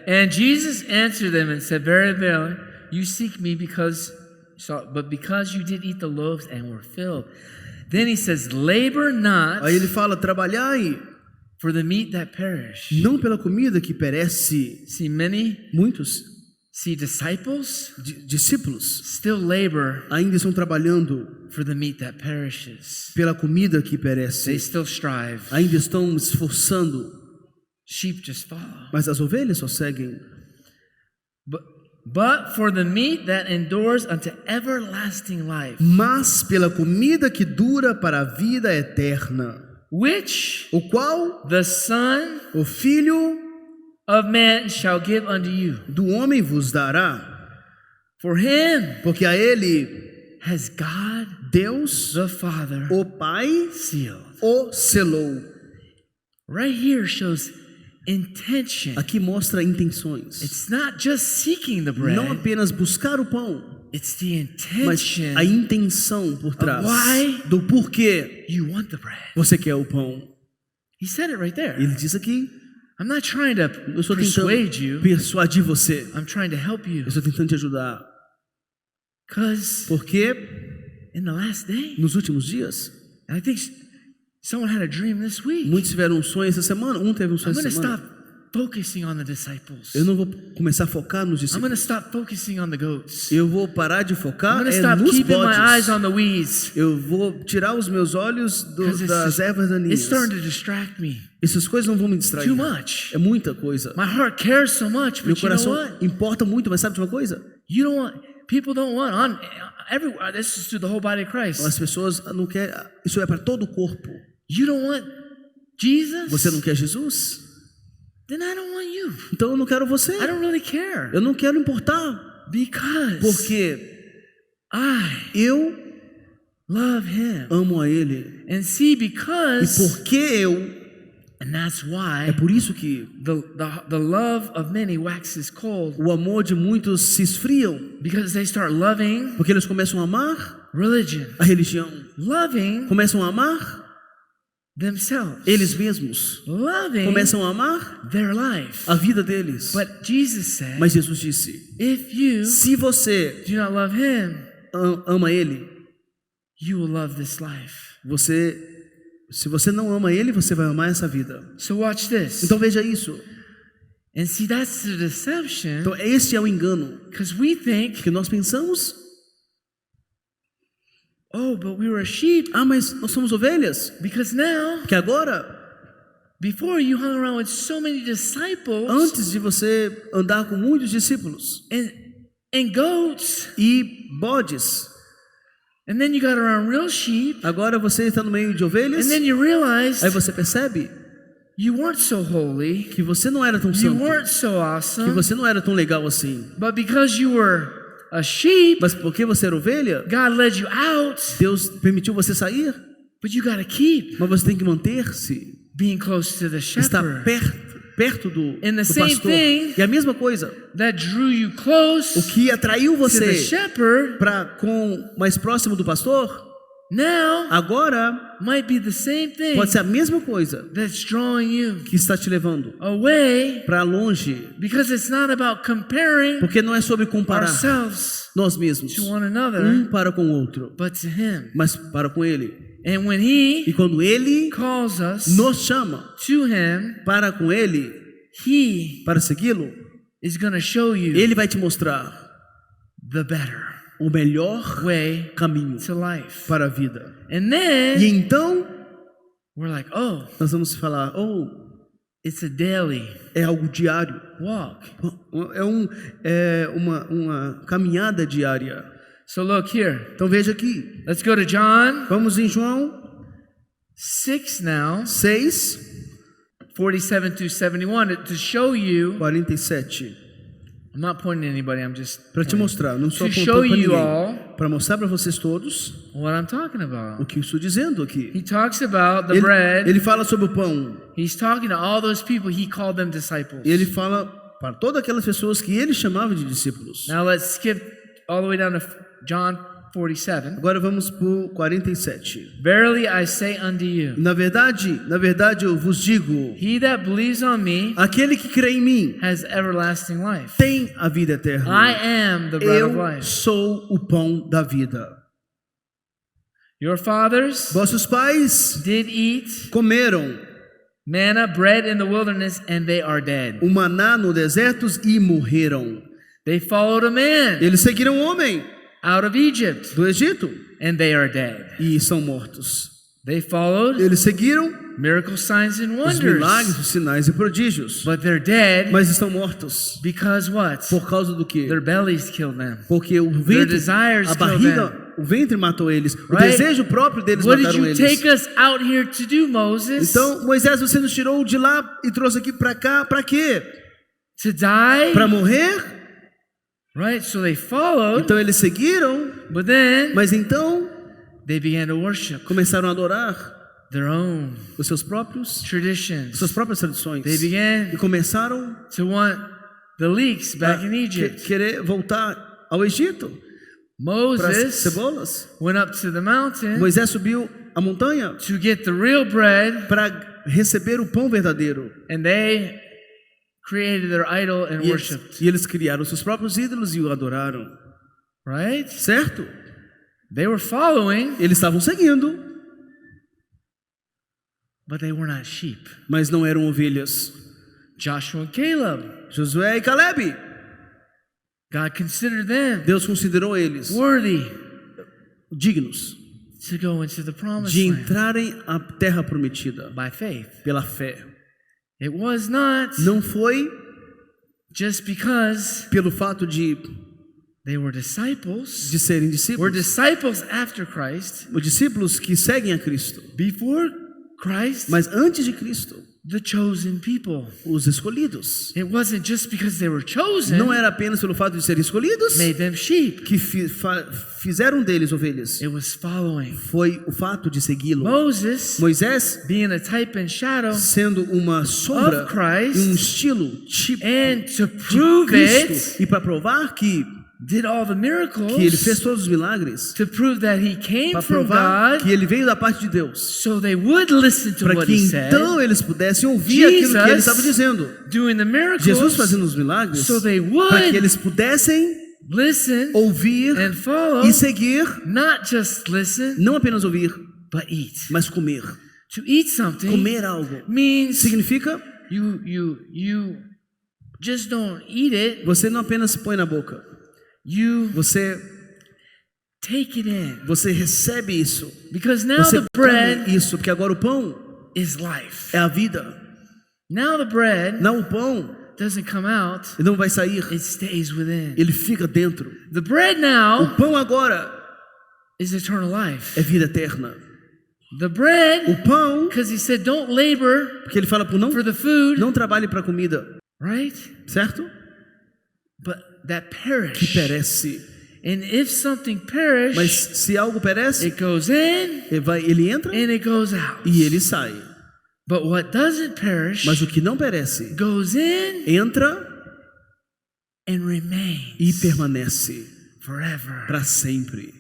And Jesus answered them and said, Very verily, you seek me but because you did eat the loaves and were filled. Then he says, labor not Aí ele fala: trabalhai for the meat that perish. não pela comida que perece. See, many, Muitos disciples discípulos still labor ainda estão trabalhando for the meat that perishes. pela comida que They perece. still strive. Ainda estão esforçando, Sheep just follow. mas as ovelhas só seguem. But for the meat that endures unto everlasting life, Mas pela comida que dura para a vida eterna, which o qual the Son o Filho of Man shall give unto you. do homem vos dará, For him porque a ele has God Deus, the Father o Pai, sealed. o selou. Right here shows intention. Aqui mostra intenções. It's not just seeking the bread, Não apenas buscar o pão, it's the mas intention a intenção por trás why do porquê you want the bread. você quer o pão. He said it right there. Ele diz aqui, I'm not trying to eu estou tentando persuade you. persuadir você. I'm trying to help you. Eu estou tentando te ajudar. Because Porque in the last day, nos últimos dias, and I think someone had a dream this week. muitos tiveram um sonho essa semana. Um teve um sonho I'm going essa to semana. stop focusing on the disciples. Eu não vou começar a focar nos I'm going to discípulos. stop focusing on the goats. Eu vou parar de I'm focar going to stop nos keeping my eyes bodes. on the weeds. Eu vou tirar os meus olhos 'Cause das ervas it's daninhas. starting to distract me Essas coisas não vão me distrair. too much. É muita coisa. My heart cares so much, Meu but you know coração what? importa muito, mas sabe de uma coisa? You don't want, people don't want, on everywhere, this is to the whole body of Christ. As pessoas não querem. Isso é para todo o corpo. You don't want Jesus? Você não quer Jesus? Then I don't want you. Então eu não quero você. I don't really care. Eu não quero importar. Because Porque I eu love him. amo a Ele. And see, E because, porque eu. and that's É why por isso que the love of many waxes cold, o amor de muitos se esfriam. because they start loving Porque eles começam a amar religion, a religião. loving Começam a amar themselves, eles mesmos. loving Começam a amar their life. a vida deles. But Jesus said, Mas Jesus disse: if you se você do not love him, ama Ele, you will love this life. se você não ama Ele, você vai amar essa vida. So watch this. Então veja isso. And see, that's the deception, Então esse é o engano because we think, que nós pensamos. oh, but we were sheep. Mas nós somos ovelhas. Because now, Que agora, before you hung around with so many disciples antes de você andar com muitos discípulos and goats, e bodes, and then you got around real sheep, agora você está no meio de ovelhas. and then you realized Aí você percebe you weren't so holy, que você não era tão you santo, weren't so que awesome, você não era tão legal assim. but because you were a sheep, Mas porque você era ovelha, God led you out, Deus permitiu você sair, but you got to keep mas você tem que manter-se, being close to the estar shepherd perto do And the same pastor. thing E a mesma coisa, that drew you close o que atraiu to the você shepherd com mais próximo do pastor, now agora might be the same thing pode ser a mesma coisa that's drawing you que está te levando away, para longe, because it's not about comparing porque não é sobre comparar ourselves nós mesmos to one another, para com o outro, but to him. mas para com Ele. And when E he quando Ele calls us nos chama to him, para com Ele, he para segui-lo, is going to show you Ele vai te mostrar the better o melhor way caminho to life. para a vida. And E then então we're like, oh, nós vamos falar, it's a daily é algo diário, walk. é uma caminhada diária. So look here. Então veja aqui, Let's go to John vamos em João 6 now, 6, 47 through 71, to show you. 47. I'm not pointing at anybody, I'm just Para te pointing. mostrar, não estou To apontando show para you ninguém. all Para mostrar para vocês todos what I'm talking about. o que eu estou dizendo aqui. He talks about the bread. Ele fala sobre o pão. He's talking to all those people he called them disciples. E ele fala para todas aquelas pessoas que ele chamava de discípulos. Now let's skip all the way down to John 47. Agora vamos para o 47. Verily I say unto you, Na verdade eu vos digo, he that believes on me aquele que crê em mim has everlasting life. tem a vida I eterna. am the bread of Eu life. sou o pão da vida. Your fathers Vossos pais did eat comeram manna, bread in the wilderness, and they are dead. o maná no deserto e morreram. They followed a man Eles seguiram um homem out of Egypt, do Egito and they are dead. e são mortos. They followed Eles seguiram miracle signs and os wonders, milagres, os sinais e prodígios, but they're dead mas estão mortos. because what? Por causa do quê? Their bellies killed them. Porque o Their ventre, desires a killed barriga, o ventre matou eles. O Right? desejo próprio deles What did mataram you eles. take us out here to do, Moses? Então, Moisés, você nos tirou de lá e trouxe aqui para cá, para quê? To die? Para morrer? Right? So they followed, Então eles seguiram, but then mas então they began to worship começaram a adorar their own os seus próprios, traditions. suas próprias tradições. They E began começaram to want the leeks back a in Egypt. querer voltar ao Egito para as Moses cebolas. went up to the mountain Moisés subiu a montanha to get the real bread, para receber o pão verdadeiro. and they created their idol and worshipped. E eles criaram seus próprios ídolos e o adoraram. Right? Certo? They were following, Eles estavam seguindo, but they were not sheep. mas não eram ovelhas. Joshua and Caleb, Josué e Calebe, God considered them Deus considerou eles worthy dignos to go into the promised de land entrarem à terra prometida by faith. pela fé. It was not Não foi just because pelo fato de they were disciples. serem Were discípulos. disciples after Christ. Os discípulos que seguem a Cristo. Before Christ, Mas antes de Cristo, the chosen people. os escolhidos. It wasn't just because they were chosen Não era apenas pelo fato de serem escolhidos made them sheep. que fizeram deles ovelhas. It was following. Foi o fato de segui-lo. Moses, Moisés, being a type and shadow sendo uma sombra of Christ, e um estilo tipo and to de prove it, Cristo, e para provar que did all the miracles ele fez todos os milagres, to prove that he came para from provar God, que ele veio da parte de Deus, so they would listen to para what que he said, então eles pudessem ouvir aquilo que ele estava dizendo. doing the miracles, Jesus fazendo os milagres so they para que would eles pudessem listen ouvir and follow, e seguir, not just listen, não apenas ouvir, but eat. mas comer. To eat something Comer algo means significa you just don't eat it, você não apenas põe na boca, you você take it in. recebe isso, Because now você the bread come isso, porque agora o pão is life. é a vida. Now the bread Não, o pão doesn't come out, ele não vai sair, it stays within. ele fica dentro. The bread O now pão agora is eternal life. é vida eterna. The bread, O pão, because he said don't labor porque ele fala por não for the food, não trabalhe para a comida, right? certo? But that Que perish. perece. And if something Mas perish, se algo perece, it goes in ele entra and it goes out. e ele sai. But what doesn't perish Mas o que não perece goes in entra and remains e permanece forever. para sempre.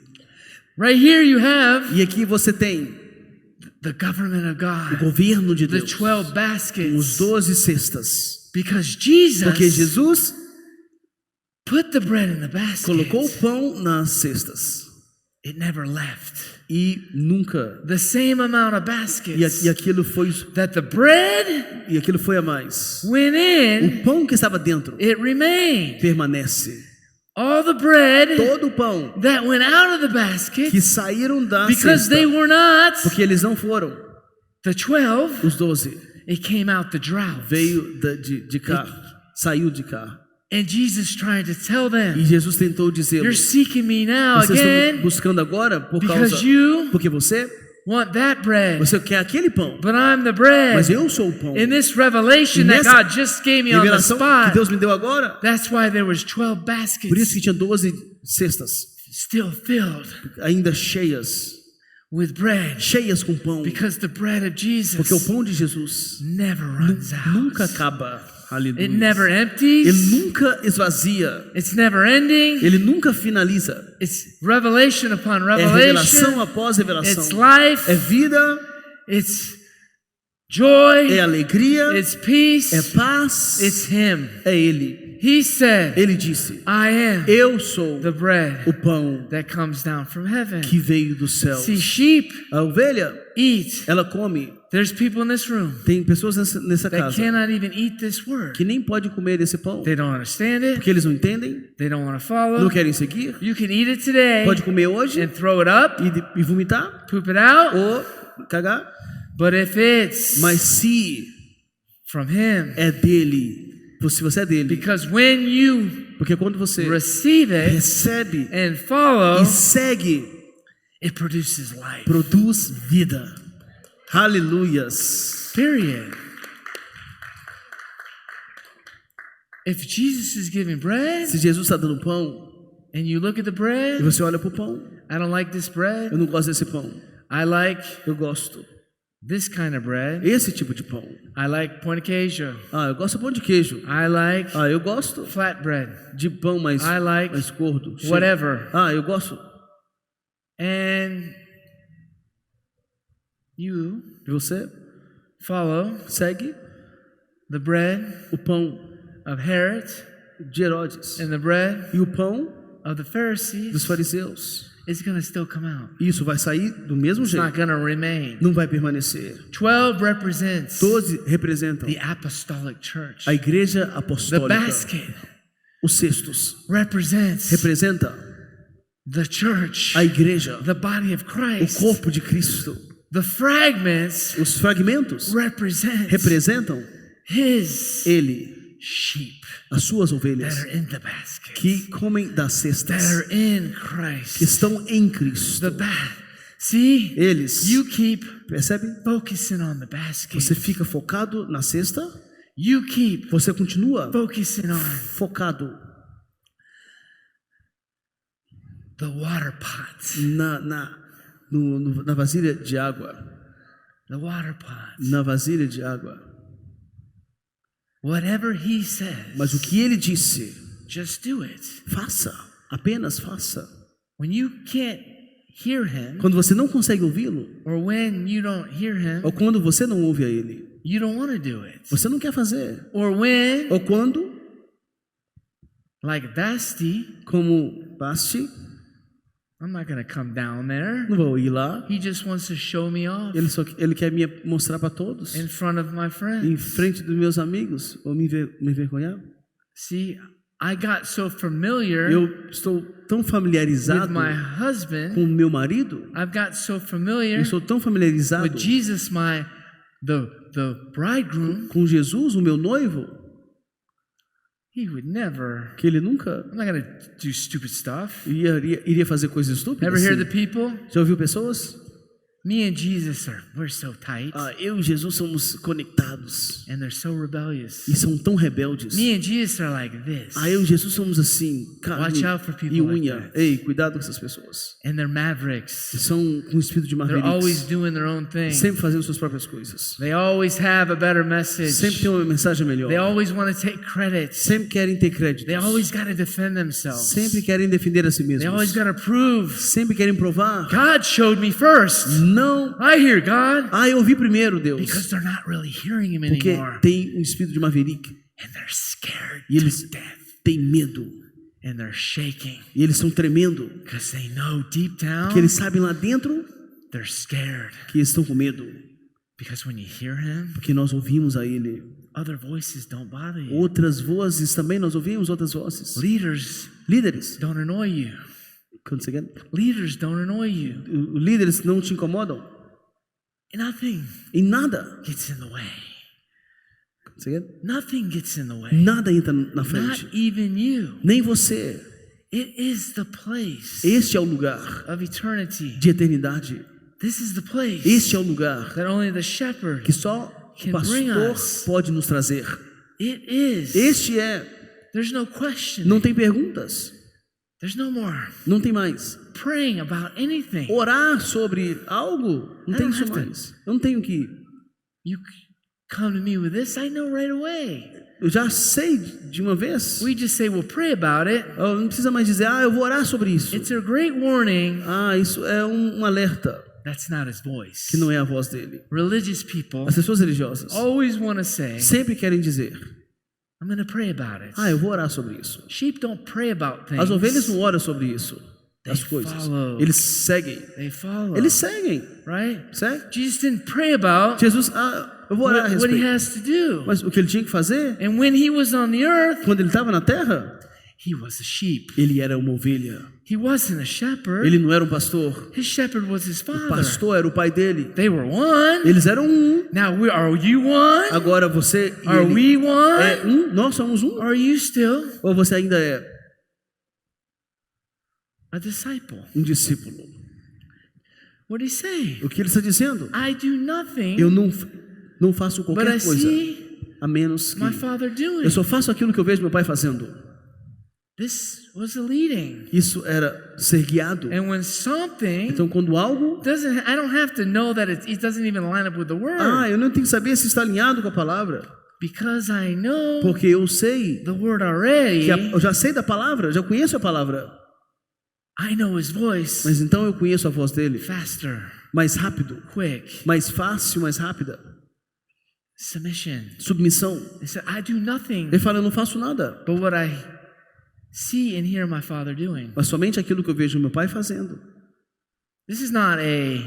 Right here you have E aqui você tem the government of o God, governo de the Deus, 12 os baskets. 12 cestas. Because Porque Jesus Jesus put the bread in the basket. colocou o pão nas cestas It never left. e nunca The same amount of baskets e aquilo foi that the bread a mais. went in, O pão que estava dentro it remained. permanece. All the bread Todo o pão that went out of the basket, que saíram da because cesta, they were not porque eles não foram the 12, os 12, it came out the drought. veio de cá, saiu de cá. And Jesus tried to tell E them, Jesus tentou dizer: you're seeking me now vocês estão again buscando agora because you porque você want that bread. quer aquele pão, But I'm the bread. mas eu sou o pão. In this revelation that Nessa God just gave me on the Revelação que spot, Deus me deu agora, that's why there was 12 por isso baskets que tinha 12 cestas still filled ainda cheias, with bread, cheias com pão, because the bread of porque o Jesus pão de Jesus never runs nunca out. acaba. It Aleluia. never Ele empties. nunca esvazia. It's never ending. Ele nunca finaliza. It's revelation upon É revelação revelation. após revelação. It's life. É vida, It's joy. é alegria, It's peace. é paz, It's Him. é Ele. He said, Ele disse: I am eu sou the bread o pão that comes down from heaven. que veio dos céus. See, sheep A ovelha, eat. ela come. There's people in this room Tem pessoas nessa that casa cannot even eat this word. que nem pode comer desse pão, They don't understand it. porque eles não entendem, They don't want to não follow. querem seguir. You can eat it today Pode comer hoje and throw it up, e vomitar poop it out. ou cagar, But if it's mas se from Him, é dele, se você é dele, because when you porque quando você receive it recebe and follow, e segue, it produces life. produz vida. Aleluias. Period. If Jesus is giving bread Se Jesus está dando pão and you look at the e bread, você olha para o pão, I don't like this bread. eu não gosto desse pão, I like eu gosto this kind of bread. esse tipo de pão. I like point of queijo. Ah, eu gosto de pão de queijo. I like Ah, eu gosto flatbread. de pão mais I like mais gordo. whatever. Ah, eu gosto. And you E você follow segue the bread o pão of Herod de Herodes and the bread e o pão of the dos Pharisees. fariseus. It's going to still come out. Isso vai sair do mesmo It's not jeito. going to remain. Não vai permanecer. 12 represents 12 representam the apostolic church. a igreja The apostólica. basket Os cestos represents representa the church, a igreja, the body of o Christ. corpo de Cristo. The fragments Os fragmentos represent representam His ele, sheep as suas that ovelhas, are in the basket, que comem das that cestas, are in que Christ. estão em Cristo. See, Eles, you keep percebe? focusing on the basket. Você fica focado na cesta, You keep você continua focusing on focado the water pot. na vasilha de água, The water pot. na vasilha de água. Whatever He says, Mas o que ele disse, just do it. faça, apenas faça. When you can't hear Him, Quando você não consegue ouvi-lo, or when you don't hear Him, ou quando você não ouve a ele, you don't want to do it. você não quer fazer. Or when, Ou quando, like Basti, como Basti, I'm not going to come down there. não vou ir lá, He just wants to show me off ele quer me mostrar para todos, in front of my em friends. frente dos meus amigos, ou me envergonhar. See, I got so familiar Eu estou tão with familiarizado my husband. com o meu marido, I've got so familiar eu sou tão familiarizado with Jesus, the bridegroom. com Jesus, o meu noivo, He would never. que ele nunca I'm not gonna do stupid stuff. iria fazer coisas estúpidas. Ever hear Assim. the people? Já ouviu pessoas? Me and Jesus we're so tight, Ah, eu e Jesus somos conectados and they're so rebellious. e são tão rebeldes. Me and Jesus are like this, Ah, eu e Jesus somos assim, carne Watch out for people e like unha. that. Ei, cuidado com essas pessoas. and they're mavericks. São com espírito de They're always Mavericks, doing their own thing. sempre fazendo suas próprias coisas. They always have a better Sempre message. tem uma mensagem melhor. They always want to take credit. Sempre querem ter crédito. They always got to defend themselves. Sempre querem defender a si They always mesmos. got to prove. Sempre querem provar. God showed me first. Não. I hear God. Ah, eu ouvi primeiro, Deus. Because they're not really hearing Him Porque anymore. tem um espírito de Maverick. And they're scared E eles to death. têm medo. And they're shaking. E eles estão tremendo. Because they know deep down Porque eles sabem lá dentro they're scared. que eles estão com medo. Because when you hear Him, Porque nós ouvimos a Ele. other voices don't bother you. Outras vozes também, nós ouvimos outras vozes. Leaders Líderes. don't annoy you. Quando você quer? Leaders don't annoy you. Líderes não te incomodam Nothing em nada. gets in the way. Você quer? Nothing gets in the way. Nada entra na Not frente. even you. Nem você. It is the place Este é o lugar of eternity. de eternidade. This is the place Este é o lugar that only the shepherd que só o can bring pastor us. pode nos trazer. It is. Este é. There's no question. Não tem perguntas. There's no more Não tem mais. praying about anything. Orar sobre algo. Não tem isso mais. Eu não tenho que. You come to me with this, I know right away. Eu já sei de uma vez. We just say, well, pray about it. Não precisa mais dizer, eu vou orar sobre isso. It's a great warning. Isso é um alerta. That's not His voice. Que não é a voz dele. Religious people As pessoas religiosas always want to say, sempre querem dizer, I'm going to pray about it. Eu vou orar sobre isso. Sheep don't pray about things. As ovelhas não oram sobre isso, as They coisas. follow. Eles seguem. They follow. Eles seguem. Right? Segue. Jesus didn't pray about Jesus, eu vou orar a what he respeito. has to do. Mas o que ele tinha que fazer, And when he was on the earth, quando ele estava na terra, he was a sheep. ele era uma ovelha. He wasn't a shepherd. Ele não era um pastor. His shepherd was his O father. pastor era o pai dele. They were one. Eles eram um. Now, are you one? Agora você e Are ele we one? é um. Nós somos um. Are you still Ou você ainda é a disciple? um discípulo? What did he say? O que ele está dizendo? I do nothing, Eu não faço but I qualquer coisa see a menos que my father doing. eu só faço aquilo que eu vejo meu pai fazendo. This was a leading. Isso era ser guiado. And when something Então quando algo, I don't have to know that it doesn't even line up with the word. eu não tenho que saber se está alinhado com a palavra, Because I know porque eu sei the word already, eu já sei da palavra, já conheço a palavra. I know his voice Mas então eu conheço a voz dele faster, mais rápido, quick, mais fácil, mais rápida. submission. Submissão. He said, I do nothing Ele fala, eu não faço nada, but what I see and hear my father doing. mas somente aquilo que eu vejo meu pai fazendo. This is not a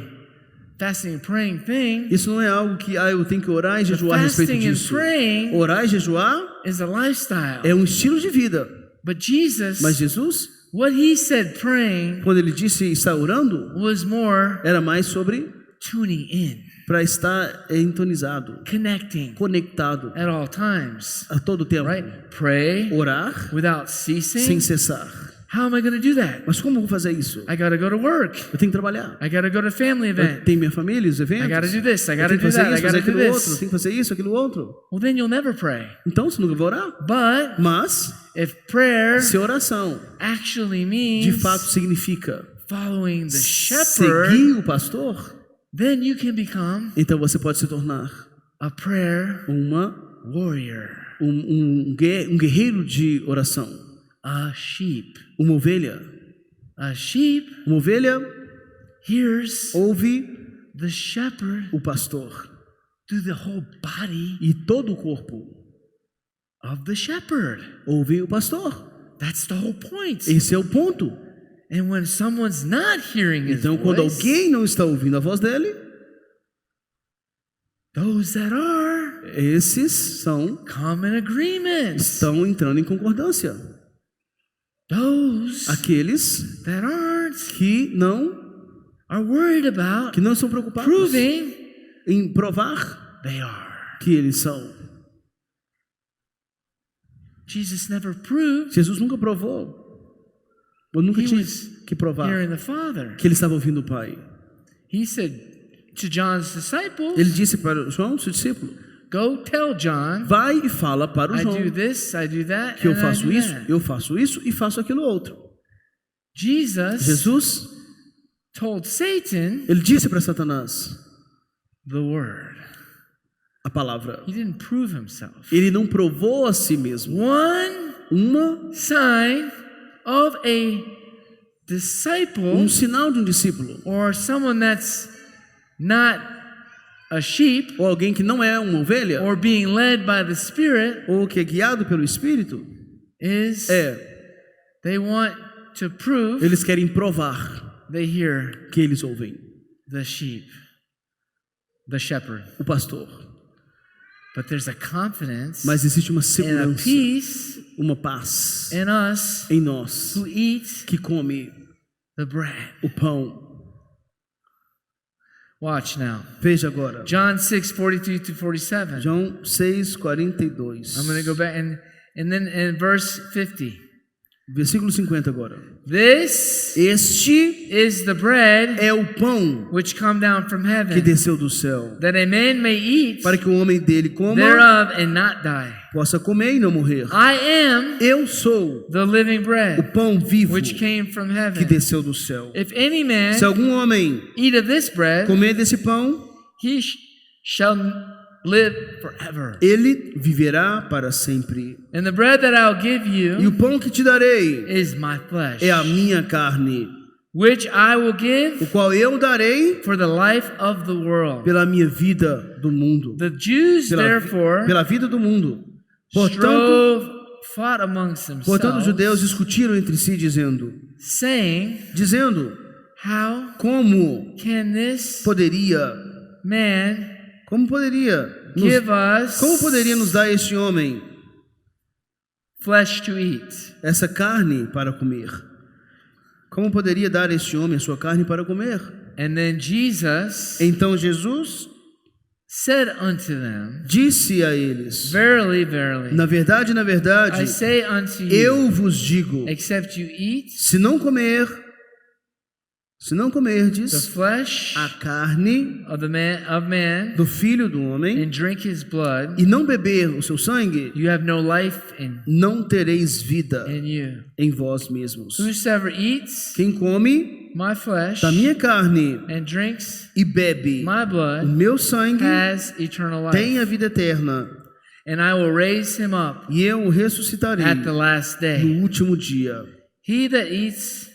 fasting and praying thing. Isso não é algo que eu tenho que orar e jejuar a respeito Fasting and disso. praying Orar e jejuar is a lifestyle. é um estilo de vida. But Jesus, Mas Jesus, what he said praying quando ele disse estar orando, was more era mais sobre tuning in, para estar entonizado, connecting conectado at all times. a todo tempo. Right? Pray Orar without sem ceasing. cessar. How am I going to do that? Mas como eu vou fazer isso? I got to go to work. Eu tenho que trabalhar. I got to go to family Eu event. tenho minha família, os eventos. I got to do this. I Eu got to tenho que do fazer that. I isso, got fazer to do aquilo outro. Eu this. tenho que fazer isso, aquilo outro. Well, then you'll never pray. Então, você nunca vai orar. But Mas, if prayer se oração actually de means fato significa following the shepherd, seguir o pastor, then you can become então você pode se tornar a prayer warrior, um guerreiro de oração. a sheep. Uma ovelha. A sheep Uma ovelha hears ouve the shepherd o pastor through the whole body e todo o corpo of the shepherd. ouve o pastor. That's the whole point. Esse é o ponto. And when someone's not hearing his Então, quando voice, alguém não está ouvindo a voz dele, those that are esses são come in agreement. estão entrando em concordância. Those Aqueles that aren't que não estão preocupados proving em provar they are. que eles são. Jesus never proved Jesus nunca provou, ou nunca he tinha was que provar hearing the Father. que ele estava ouvindo o Pai. He said to John's disciples, Ele disse para João, seu discípulo, go tell John, vai e fala para o I João do this, I do that, que eu and I faço do isso, that. eu faço isso e faço aquilo outro. Jesus, told Satan ele disse para Satanás the word. a palavra. He didn't prove himself. Ele não provou a si mesmo. One Uma sign of a disciple sinal de um discípulo or someone that's not a sheep ou alguém que não é uma ovelha or being led by the Spirit ou que é guiado pelo Espírito is they want to prove eles querem provar they hear que eles ouvem the sheep, the shepherd. o pastor. But there's a confidence Mas existe uma and a segurança, peace uma paz in us em nós who eat que come the bread. o pão. Watch now. Veja agora. John 6:42 to 47. João 6:42. I'm going to go back and then in verse 50. Versículo 50 agora. This Este is the bread é o pão which come down from que heaven, desceu do céu, that a man may eat para que o homem dele coma, thereof and not die. possa comer e não morrer. I am Eu sou the living o bread pão vivo which came from que heaven. desceu do céu. If any man Se algum homem eat of this bread, comer desse pão, he shall live forever. ele viverá para sempre. And the bread that I'll give E you o pão que te darei is my flesh, é a minha carne, which I will o give qual eu darei for the life of the world. pela minha vida do mundo. The Jews, therefore, Pela vida do mundo. strove, fought amongst Portanto, os judeus themselves, discutiram entre si, dizendo, saying, How como can this poderia man Como poderia give us como poderia nos dar este homem flesh to eat? essa carne para comer? Como poderia dar este homem a sua carne para comer? And then Jesus Então Jesus said unto them, disse a eles: Verily, verily, na verdade, I say unto you, eu vos digo, except you eat se não comerdes the flesh a carne of man do Filho do Homem and drink his blood, e não beber o seu sangue, you have no life não tereis vida in you. em vós mesmos. Whosoever eats Quem come my flesh da minha carne and drinks e bebe my o blood meu sangue has eternal tem a life, vida eterna, and I will raise him up e eu o ressuscitarei at the last no day. último dia. He that eats,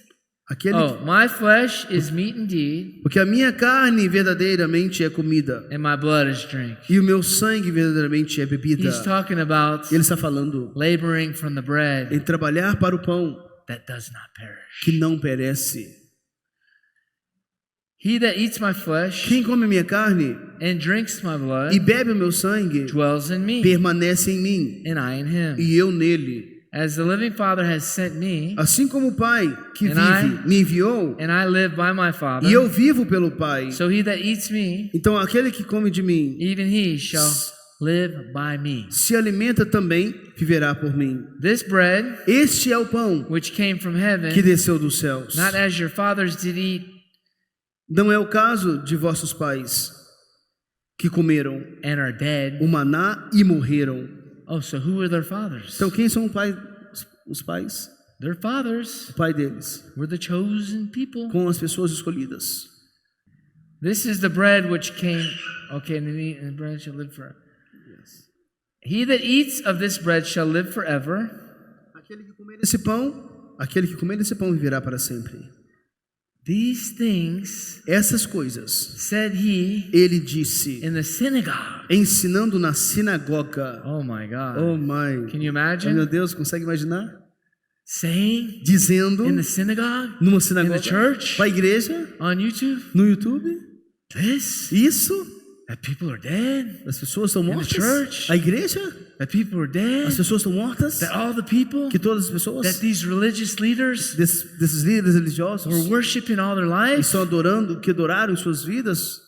Aquele my flesh is meat indeed, Porque a minha carne verdadeiramente é comida and my blood is drink. e o meu sangue verdadeiramente é bebida. He's talking about Ele está falando laboring from the bread em trabalhar para o pão that does not perish. que não perece. He that eats my flesh Quem come minha carne and drinks my blood e bebe o meu sangue dwells in me, permanece em mim and I in him. e eu nele. As the living Father has sent me, Assim como o Pai que And vive me enviou and I live by my Father, e eu vivo pelo Pai, so he that eats me, então aquele que come de mim even he shall live by me. se alimenta também viverá por mim. This bread, Este é o pão which came from heaven, que desceu dos céus. not as your fathers did eat, Não é o caso de vossos pais que comeram and are dead. o maná e morreram. Oh, so who are their fathers? Então quem são os pais? Their fathers O pai deles, were the chosen people. com as pessoas escolhidas. This is the bread which came. Okay, and the bread shall live forever. He that eats of this bread shall live forever. Aquele que comer desse pão viverá para sempre. These things Essas coisas said he ele disse, in the synagogue. ensinando na sinagoga. Oh my God. Oh my. Can you Oh, meu imagine? Deus, consegue imaginar? Saying Dizendo in the synagogue, numa in sinagoga, the church, para a igreja, on YouTube, no YouTube, isso, that people are dead, as pessoas estão the mortas. church. A igreja, that people are dead, as pessoas estão mortas. that all the people, Que todas as pessoas, that these religious leaders desses líderes religiosos, were worshiping all their que life, estão adorando, que adoraram em suas vidas,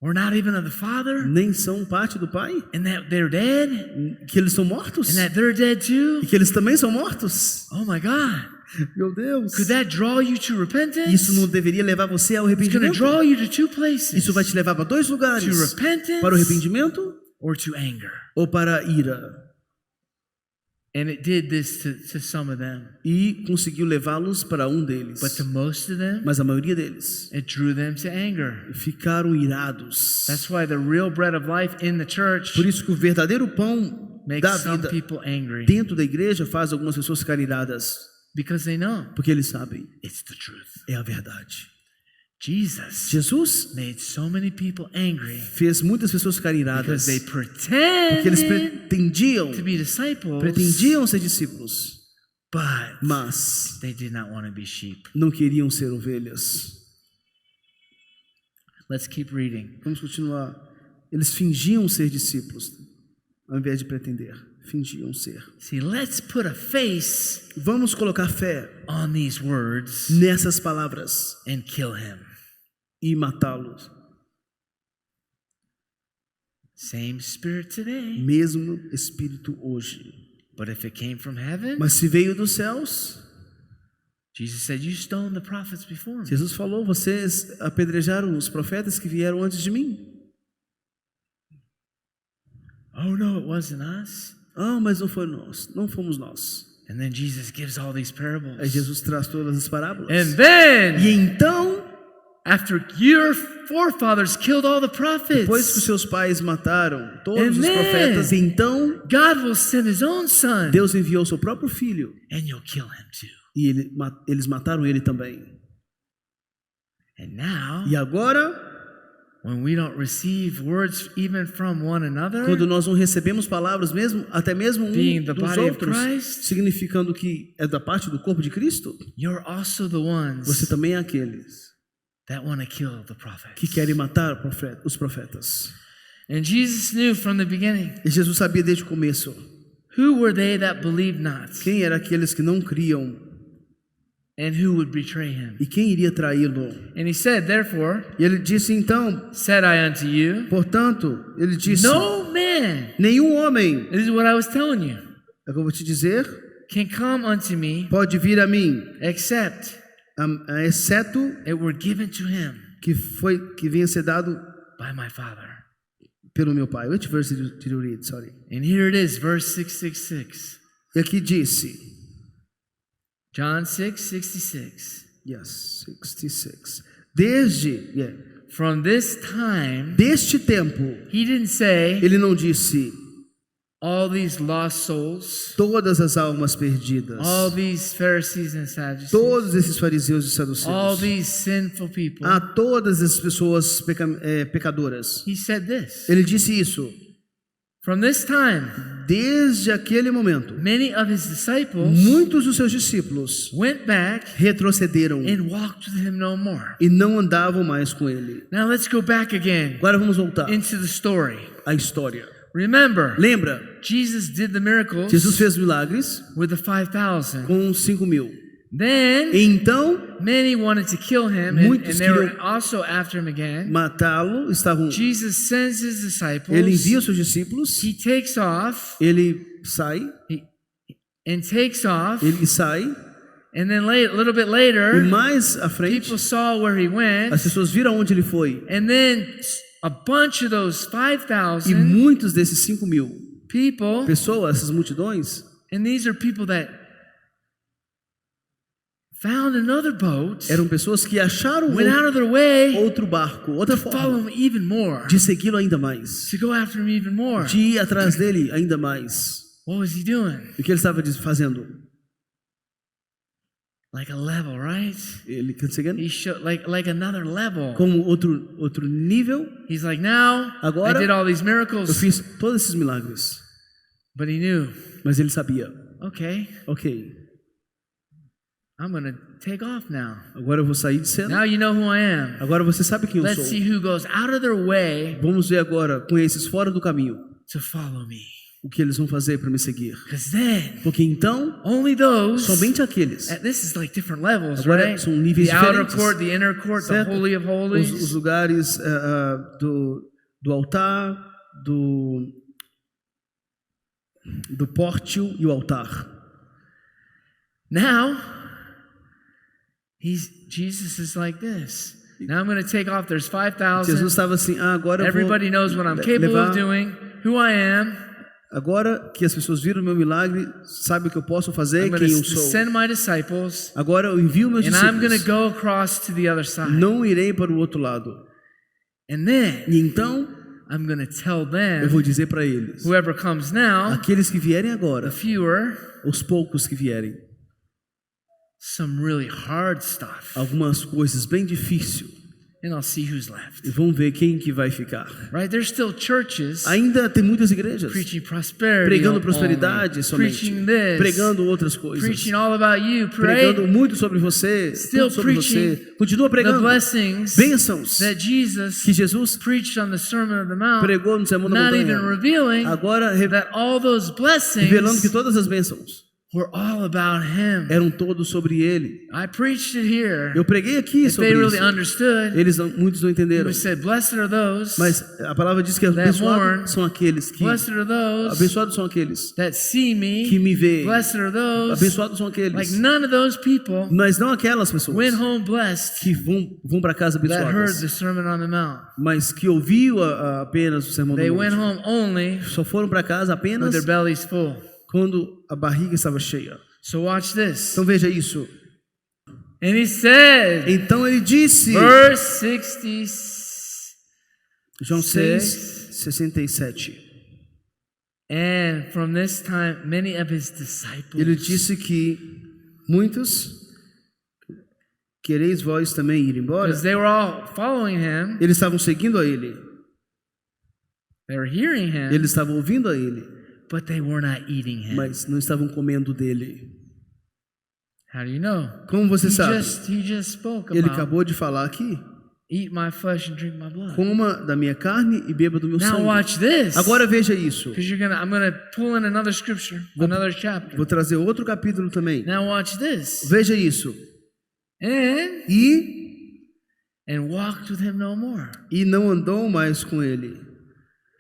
were not even of the Father, nem são parte do Pai, and that they're dead, que eles são mortos and that they're dead too. e que eles também são mortos. Oh my God. Meu Deus, Could that draw you to repentance? isso não deveria levar você ao It's going to arrependimento? draw you to two places. Isso vai te levar para dois To lugares: repentance para o arrependimento or to anger. ou para a ira. And it did this to some of them. E conseguiu levá-los para um deles. But to most of them, Mas a maioria deles it drew them to anger. ficaram irados. That's why the real bread of life in the church Por isso que o verdadeiro pão makes da some vida people angry. dentro da igreja faz algumas pessoas ficarem iradas, Because they know porque eles sabem, it's the truth. é a verdade. Jesus Jesus made so many people angry fez muitas pessoas ficarem because iradas, they porque eles pretended to be disciples, pretendiam ser discípulos, but mas they did not want to be sheep. não queriam ser ovelhas. Let's keep reading. Vamos continuar. Eles fingiam ser discípulos, ao invés de pretender. Fingiam ser. See, let's put a face Vamos colocar fé on these words nessas palavras and kill him. e matá-los. Same spirit today. Mesmo espírito hoje. But if it came from heaven, Mas se veio dos céus, Jesus said, you stoned the prophets before me. Jesus falou: vocês apedrejaram os profetas que vieram antes de mim. Oh no, it wasn't us. Ah, mas não foi nós, não fomos nós. And then Jesus gives all these parables. Aí Jesus traz todas as parábolas. And then, E então, after your forefathers killed all the depois que os prophets, seus pais mataram todos And os then- profetas, então God will send his own son Deus enviou seu próprio filho and you'll kill him too. e eles mataram ele também. And now, E agora when we don't receive words even from one another, Quando nós não recebemos palavras mesmo, até mesmo um being the dos body of outros, Christ, significando que é da parte do corpo de Cristo, you're also the você ones também é aqueles that want to kill the que prophets. querem matar os profetas. And Jesus knew from the beginning, E Jesus sabia desde o começo who were they that believed not, quem eram aqueles que não criam and who would betray him. e quem iria traí-lo. And he said, therefore, E ele disse então, said I unto you, portanto, ele disse, no man, nenhum homem, this is what I was telling you, é o que eu vou te dizer, can come unto me pode vir a mim, except exceto it were given to him que venha ser dado by my Father. pelo meu Pai. Which verse did you read? Sorry. And here it is, verse 666. E aqui disse, John 6:66. yes, 66. Desde, From this time, deste tempo, he didn't say ele não disse all these lost souls, todas as almas perdidas, all these Pharisees and Sadducees, todos esses fariseus e all saduceus, these sinful people. a todas as pessoas pecadoras. He said this. Ele disse isso. From this time, Desde aquele momento, many of his disciples muitos dos seus discípulos went back retrocederam and walked with him no more. e não andavam mais com ele. Now let's go back again Agora vamos voltar into the story. à história. Remember, Lembra? Jesus did the miracles Jesus fez milagres with the 5,000. com 5.000. Then Então, many wanted to kill him, and Muitos they were queriam also after him again. matá-lo, estavam. Jesus sends his disciples. Ele envia os seus discípulos. He takes off. Ele sai. And takes off. Ele sai. And then a little bit E later, mais à frente, people saw where he went. as pessoas viram onde ele foi. And then a bunch of those E 5,000 muitos desses 5.000 people, pessoas, essas multidões, and these are people that found another boat, eram pessoas que acharam went out of their way outro barco, outra to follow forma him even more, de segui-lo ainda mais, to go after him even more. de ir atrás dele ainda mais. What was he doing? O que ele estava fazendo? Like a level, right? Ele conseguindo He showed like another level. como outro nível. He's like, now Agora, I did all these Eu miracles, fiz todos esses milagres, but he knew, mas ele sabia. okay, Ok, I'm gonna take off now. agora eu vou sair de cena. Now you know who I am. Agora você sabe quem eu Let's sou. see who goes out of their way Vamos ver agora com esses fora do caminho to follow me. o que eles vão fazer para me seguir. Because then Porque então only those. somente aqueles. This is like different levels, Agora right? são níveis The outer diferentes. court, the inner court, the Certo? holy of Os holies. lugares do altar, do pórtio e o altar. Now, Jesus is like this. Now I'm going to take off. There's 5,000. Jesus estava assim, agora eu vou Everybody knows what I'm capable levar. of doing, who I am. Agora que as pessoas viram o meu milagre, sabem o que eu posso fazer, I'm quem going eu to sou. send my disciples, Agora eu envio meus and I'm going to discípulos. go across to the other side. Não irei para o outro lado. And then E então I'm going to tell eu vou them, dizer para eles, whoever comes now, aqueles que vierem the agora, fewer, os poucos que vierem, some really hard stuff. algumas coisas bem difíceis, And I'll see who's left. e vão ver quem que vai ficar. Right? There's still churches Ainda tem muitas igrejas preaching prosperity, pregando only, prosperidade somente, preaching this, pregando outras coisas, preaching all about you, pregando pray muito sobre você, Still tudo sobre você. preaching Continua the pregando blessings bênçãos that Jesus que Jesus preached on the Sermon on the Mount, pregou no Sermão da not even Montanha. revealing Agora that all those revelando que blessings todas as bênçãos were all about Him. eram todos sobre ele. I preached it here. Eu preguei aqui If sobre they really isso. understood, Muitos não entenderam. we said, blessed are those, Mas a palavra diz que mourn, abençoados são aqueles que blessed are those abençoados são aqueles that see que me, me veem. blessed are those, Abençoados são like aqueles. none of those people Mas não aquelas pessoas went home blessed que vão para casa that heard abençoadas, the Sermon on the Mount. mas que ouviu apenas o sermão do They went monte. home only Só foram para casa with apenas their bellies full. quando a barriga estava cheia. So watch this. Então veja isso. And he said, Então ele disse, verse 60, João 6:67. and from this time many of his disciples Ele disse que muitos Quereis vós também ir embora? Because they were all following him. Eles estavam seguindo a ele. They were hearing him. Eles estavam ouvindo a ele, But they were not eating him. mas não estavam comendo dele. How do you know? Como você sabe? He just spoke Ele about acabou de falar aqui. eat my flesh and drink my blood. Coma da minha carne e beba do meu Now sangue. watch this. Agora veja isso. Because I'm gonna pull in another scripture, another chapter. Vou trazer outro capítulo também. Now watch this. Veja isso. And walked with him no more. E não andou mais com ele.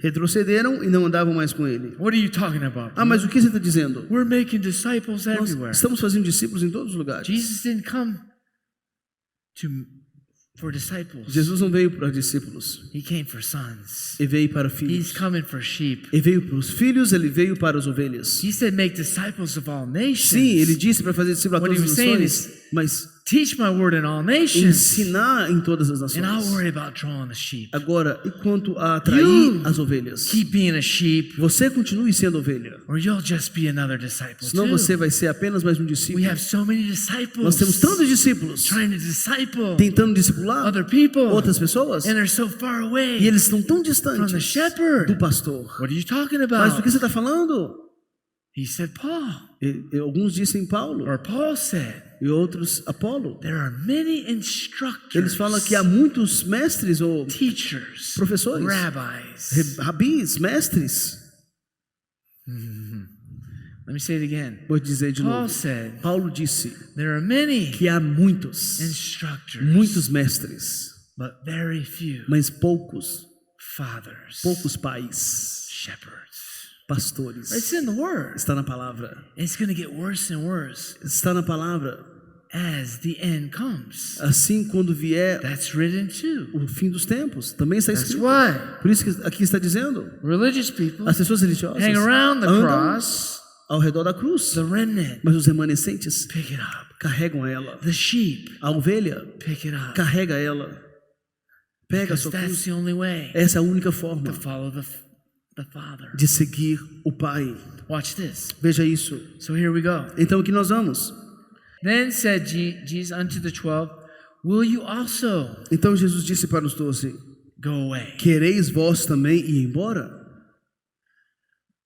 Retrocederam e não andavam mais com ele. What are you talking about? Ah, mas o que você está dizendo? We're making disciples Nós everywhere. estamos fazendo discípulos em todos os lugares. Jesus didn't come for disciples. Jesus não veio para discípulos. He came for sons. Ele veio para He's filhos. coming for sheep. Ele veio para os filhos, ele veio para as ovelhas. He said, make disciples of all nations. Sim, ele disse para fazer discípulos a What todas he as was saying nações, mas Teach my word in all nations. ensinar em todas as And I'll nações. worry about drawing the sheep. Agora, e quanto a atrair You as ovelhas? Keep being a sheep, Você continue sendo ovelha, or you'll just be another disciple senão too. você vai ser apenas mais um We discípulo. have so many disciples Nós temos tantos discípulos trying to disciple tentando discipular other people, outras pessoas and they're so far e away eles estão tão from the distantes shepherd. do pastor. What are you talking Mas do about? que você está falando? He said Paul, Alguns dizem Paulo or Paul said, e outros Apolo. there are many instructors, Eles falam que há muitos mestres ou teachers, professores, rabbis. rabis, mestres. Let me say it again. Vou dizer de Paul novo. said, Paulo disse there are many que há muitos instructors, mestres, but very few mas poucos fathers, pais, shepherds. pastores. It's in the word. Está na palavra. It's going to get worse and worse Está na palavra. as the end comes. Assim, quando vier That's written too. o fim dos tempos, também está That's escrito. why Por isso que aqui está dizendo, religious people as pessoas religiosas hang around the andam cross, ao redor da cruz, the remnant mas os remanescentes pick it up. carregam ela. The sheep A ovelha pick it up. carrega ela. Pega a Because sua that's cruz. the only way Essa é a única to forma follow the Father. de seguir o Pai. Watch this. Veja isso. So here we go. Então, aqui nós vamos. Then said Jesus unto the 12, will you also Então, Jesus disse para os 12, go away? quereis vós também ir embora?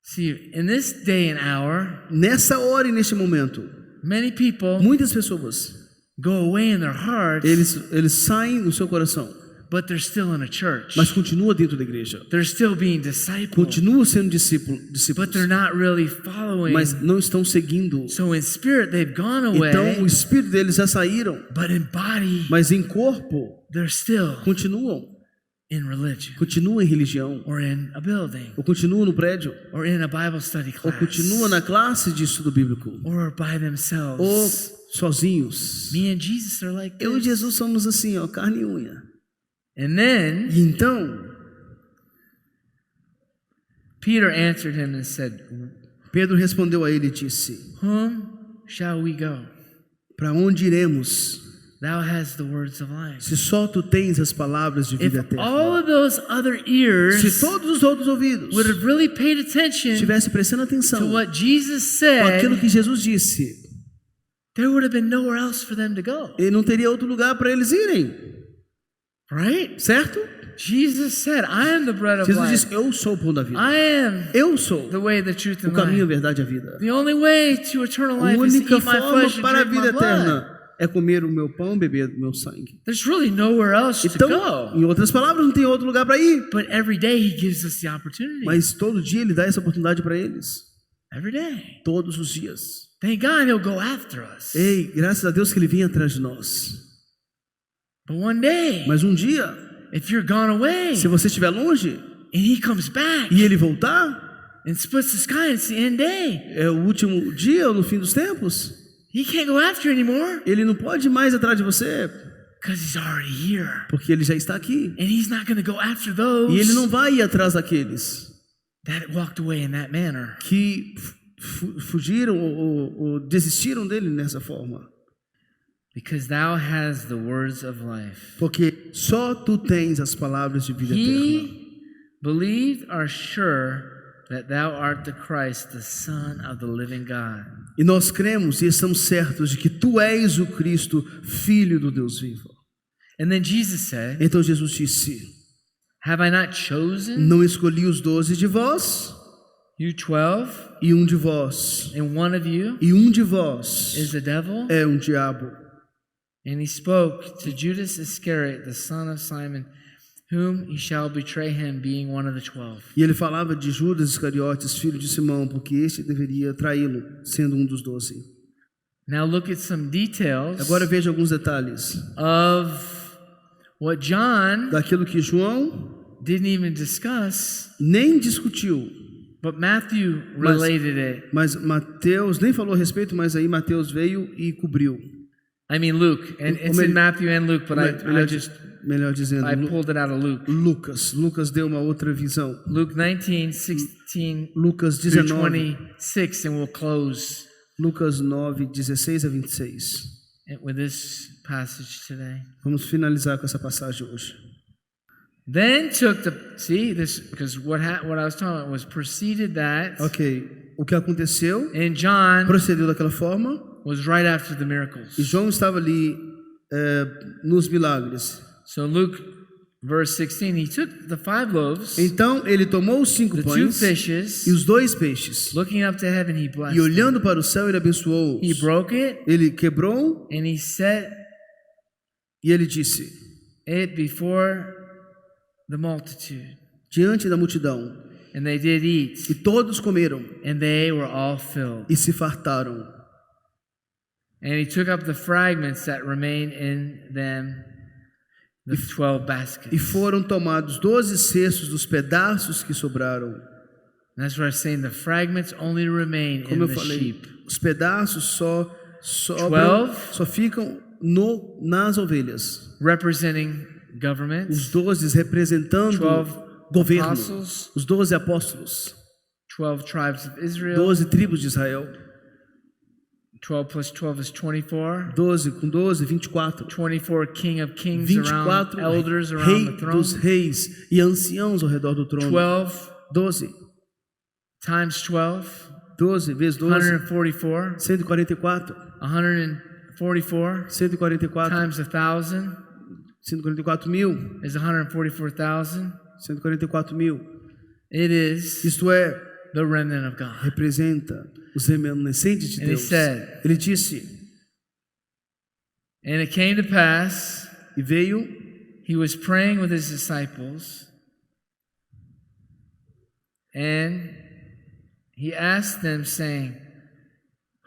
See, in this day and hour, Nessa hora e neste momento, many people muitas pessoas, go away in their hearts, eles saem do seu coração, but they're still in a church. mas continuam dentro da igreja. They're still being discipled, Continuam sendo but they're discípulos, not really following. mas não estão seguindo. So in spirit, they've gone away, Então, o espírito deles já saíram, but in body, mas em corpo they're still continuam. in religion, Continuam em religião, or in a building, ou continuam no prédio, or in a Bible study ou class, continuam na classe de estudo bíblico, or by ou themselves. sozinhos. Me and Jesus are like Eu e this. Jesus somos assim, ó, carne e unha. And then E então, Peter answered him and said, Pedro respondeu a ele e disse, whom shall we go? para onde iremos, Thou hast the words of life. se só tu tens as palavras de vida If all eterna? of those other ears Se todos os outros ouvidos would have really paid attention estivessem prestando to atenção what Jesus com aquilo said, que Jesus disse, there would have been nowhere else for them to go. e não teria outro lugar para eles irem, Right? certo? Jesus said, I am the bread of Jesus life. disse, eu sou o pão da vida. I am Eu sou the way, the truth, o and caminho, a life. verdade e a vida. The only way to eternal A life is to única eat my forma flesh para a and drink vida my blood. eterna é comer o meu pão e beber do meu sangue. There's really nowhere else to Então, go. em outras palavras, não tem outro lugar para ir. But every day he gives us the opportunity. Mas todo dia ele dá essa oportunidade para eles. Every day. Todos os dias. Thank God he'll go after us. Ei, graças a Deus que ele vem atrás de nós. But one day, Mas um dia, if you're gone away se você estiver longe and he comes back e ele voltar, and splits the sky and it's the end day, é o último dia ou no fim dos tempos, he can't go after you anymore ele não pode ir mais atrás de você, because he's already here. porque ele já está aqui. And he's not going to go after E ele those não vai ir atrás daqueles that walked away in that manner. que fugiram ou desistiram dele nessa forma. Because thou hast the words of life. Porque só tu tens as palavras de vida eterna. He believed are sure that thou art the Christ, the Son of the living God. E nós cremos e estamos certos de que tu és o Cristo, Filho do Deus vivo. And then Jesus said, Então Jesus disse: Have I not chosen Não escolhi os 12 de vós, you 12, e um de vós, and one of you e um de vós is a devil? é um diabo. And he spoke to Judas Iscariot, the son of Simon, whom he shall betray him, being one of the 12. E ele falava de Judas Iscariotes, filho de Simão, porque este deveria traí-lo, sendo um dos 12. Now look at some details Agora veja alguns detalhes of what John daquilo que João didn't even discuss, nem discutiu, but Matthew related it. mas Mateus nem falou a respeito, mas aí Mateus veio e cobriu. I mean Luke, and it's in Matthew and Luke, but Melhor dizendo, I pulled it out of Luke. Lucas deu uma outra visão. Luke 19:16 Lucas through 19, 26, and we'll close Lucas 9, 16 a 26. with this passage today. Vamos finalizar com essa passagem hoje. Then took this because what I was talking about was preceded that, Ok, o que aconteceu and John procedeu daquela forma, was right after the miracles. e João estava ali nos milagres. So Luke verse 16, he took the 5 loaves, Então ele tomou os 5 the 2 pães fishes, e os 2 peixes, looking up to heaven, he blessed e olhando them. para o céu ele abençoou-os. He broke it, Ele quebrou and he set e ele disse it before the multitude, diante da multidão, and they did eat, e todos comeram and they were all filled. e se fartaram. And he took up the fragments that remained in them, the 12 baskets. E foram tomados 12 cestos dos pedaços que sobraram. That's what I'm saying. The fragments only remain in Como eu the falei, sheep. os pedaços só sobram, 12 só ficam nas ovelhas. Representing Os governments, 12 representando 12 governo. apostles, Os 12 apóstolos. 12 tribes of Israel. 12 tribos de Israel. 12 plus 12 is 24. 12 com 12, 24. 24 King of Kings around, 24 elders around rei the throne. dos reis e anciãos ao redor do trono. 12 12. times 12, 12 vezes 12, 144. 144. 144 144. times 1,000 144 mil. is 144,000. 144 mil. It is Isto é, the remnant of God. representa os remanescentes de And he Deus. said, Ele disse, and it came to pass, e veio, he was praying with his disciples, and he asked them, saying,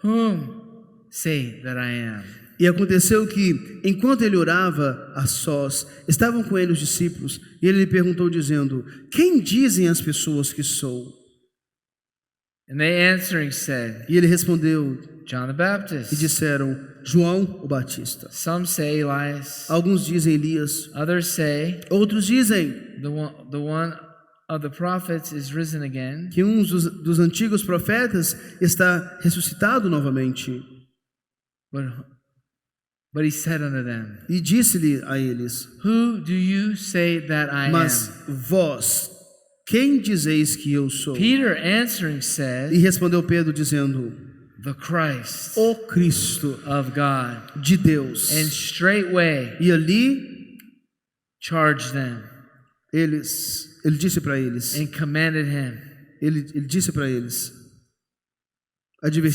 Whom say that I am? e aconteceu que, enquanto ele orava a sós, estavam com ele os discípulos, e ele lhe perguntou, dizendo, quem dizem as pessoas que sou? And they answering said, E ele respondeu, John the e Baptist. disseram, João o Batista. Some say Elias. Alguns dizem Elias, Others say outros dizem the one of the prophets is risen again. que um dos antigos profetas está ressuscitado novamente. But he said unto them, E disse-lhe a eles, Who do you say that I mas am? vós, quem dizeis que eu sou? Peter answering E said, respondeu Pedro dizendo, The Christ o Cristo of God. de Deus. And straightway E ali charged them ele disse para eles, and commanded him, ele disse para eles,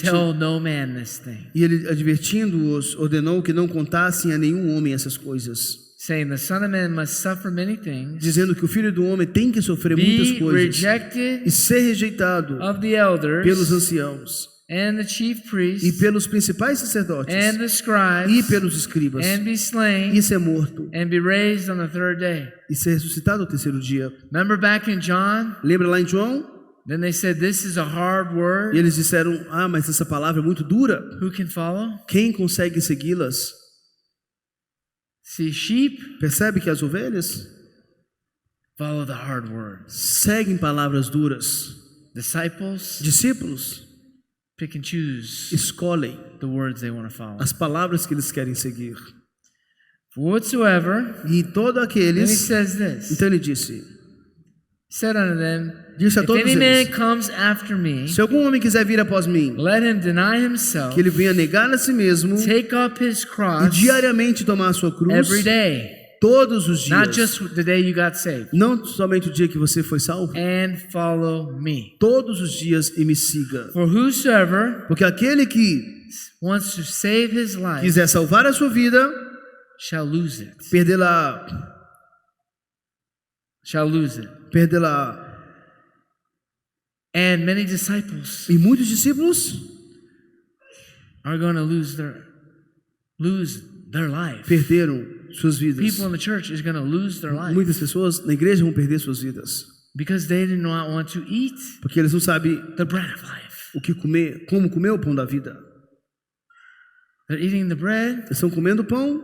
Tell no man this thing, e ele advertindo-os, ordenou que não contassem a nenhum homem essas coisas, saying, The Son of Man must suffer many things, dizendo que o Filho do Homem tem que sofrer muitas be coisas rejected e ser rejeitado of the elders pelos anciãos and the chief e priests pelos principais sacerdotes and the e scribes pelos escribas and be slain e ser morto and be raised on the 3rd day. e ser ressuscitado ao terceiro dia. Remember back in John? Lembra lá em João? Then they said, This is a hard E word. eles disseram, mas essa palavra é muito dura. Who can follow? Quem consegue segui-las? See, sheep Percebe que as ovelhas follow the hard words. seguem palavras duras. Disciples Discípulos pick and choose escolhem the words they want to follow. as palavras que eles querem seguir. For whatsoever, E todos then he aqueles... says this, Então ele disse, said unto them, Disse a If todos any man eles: comes after me, Se algum homem quiser vir após mim, let him deny himself, que ele venha negar a si mesmo take up his e cross diariamente tomar a sua cruz, every day, todos os not dias, just the day you got saved, não somente o dia que você foi salvo, and follow me. todos os dias e me siga. For whosoever Porque aquele que wants to save his life quiser salvar a sua vida, shall lose it. perdê-la. Shall lose it. Perdê-la. And many disciples E muitos discípulos are going to lose their life. perderam suas vidas. People in the church is going to lose their life Muitas pessoas na igreja vão perder suas vidas, because they do not want to eat porque eles não sabem the bread of life. o que comer, como comer o pão da vida. They're eating the bread Eles estão comendo o pão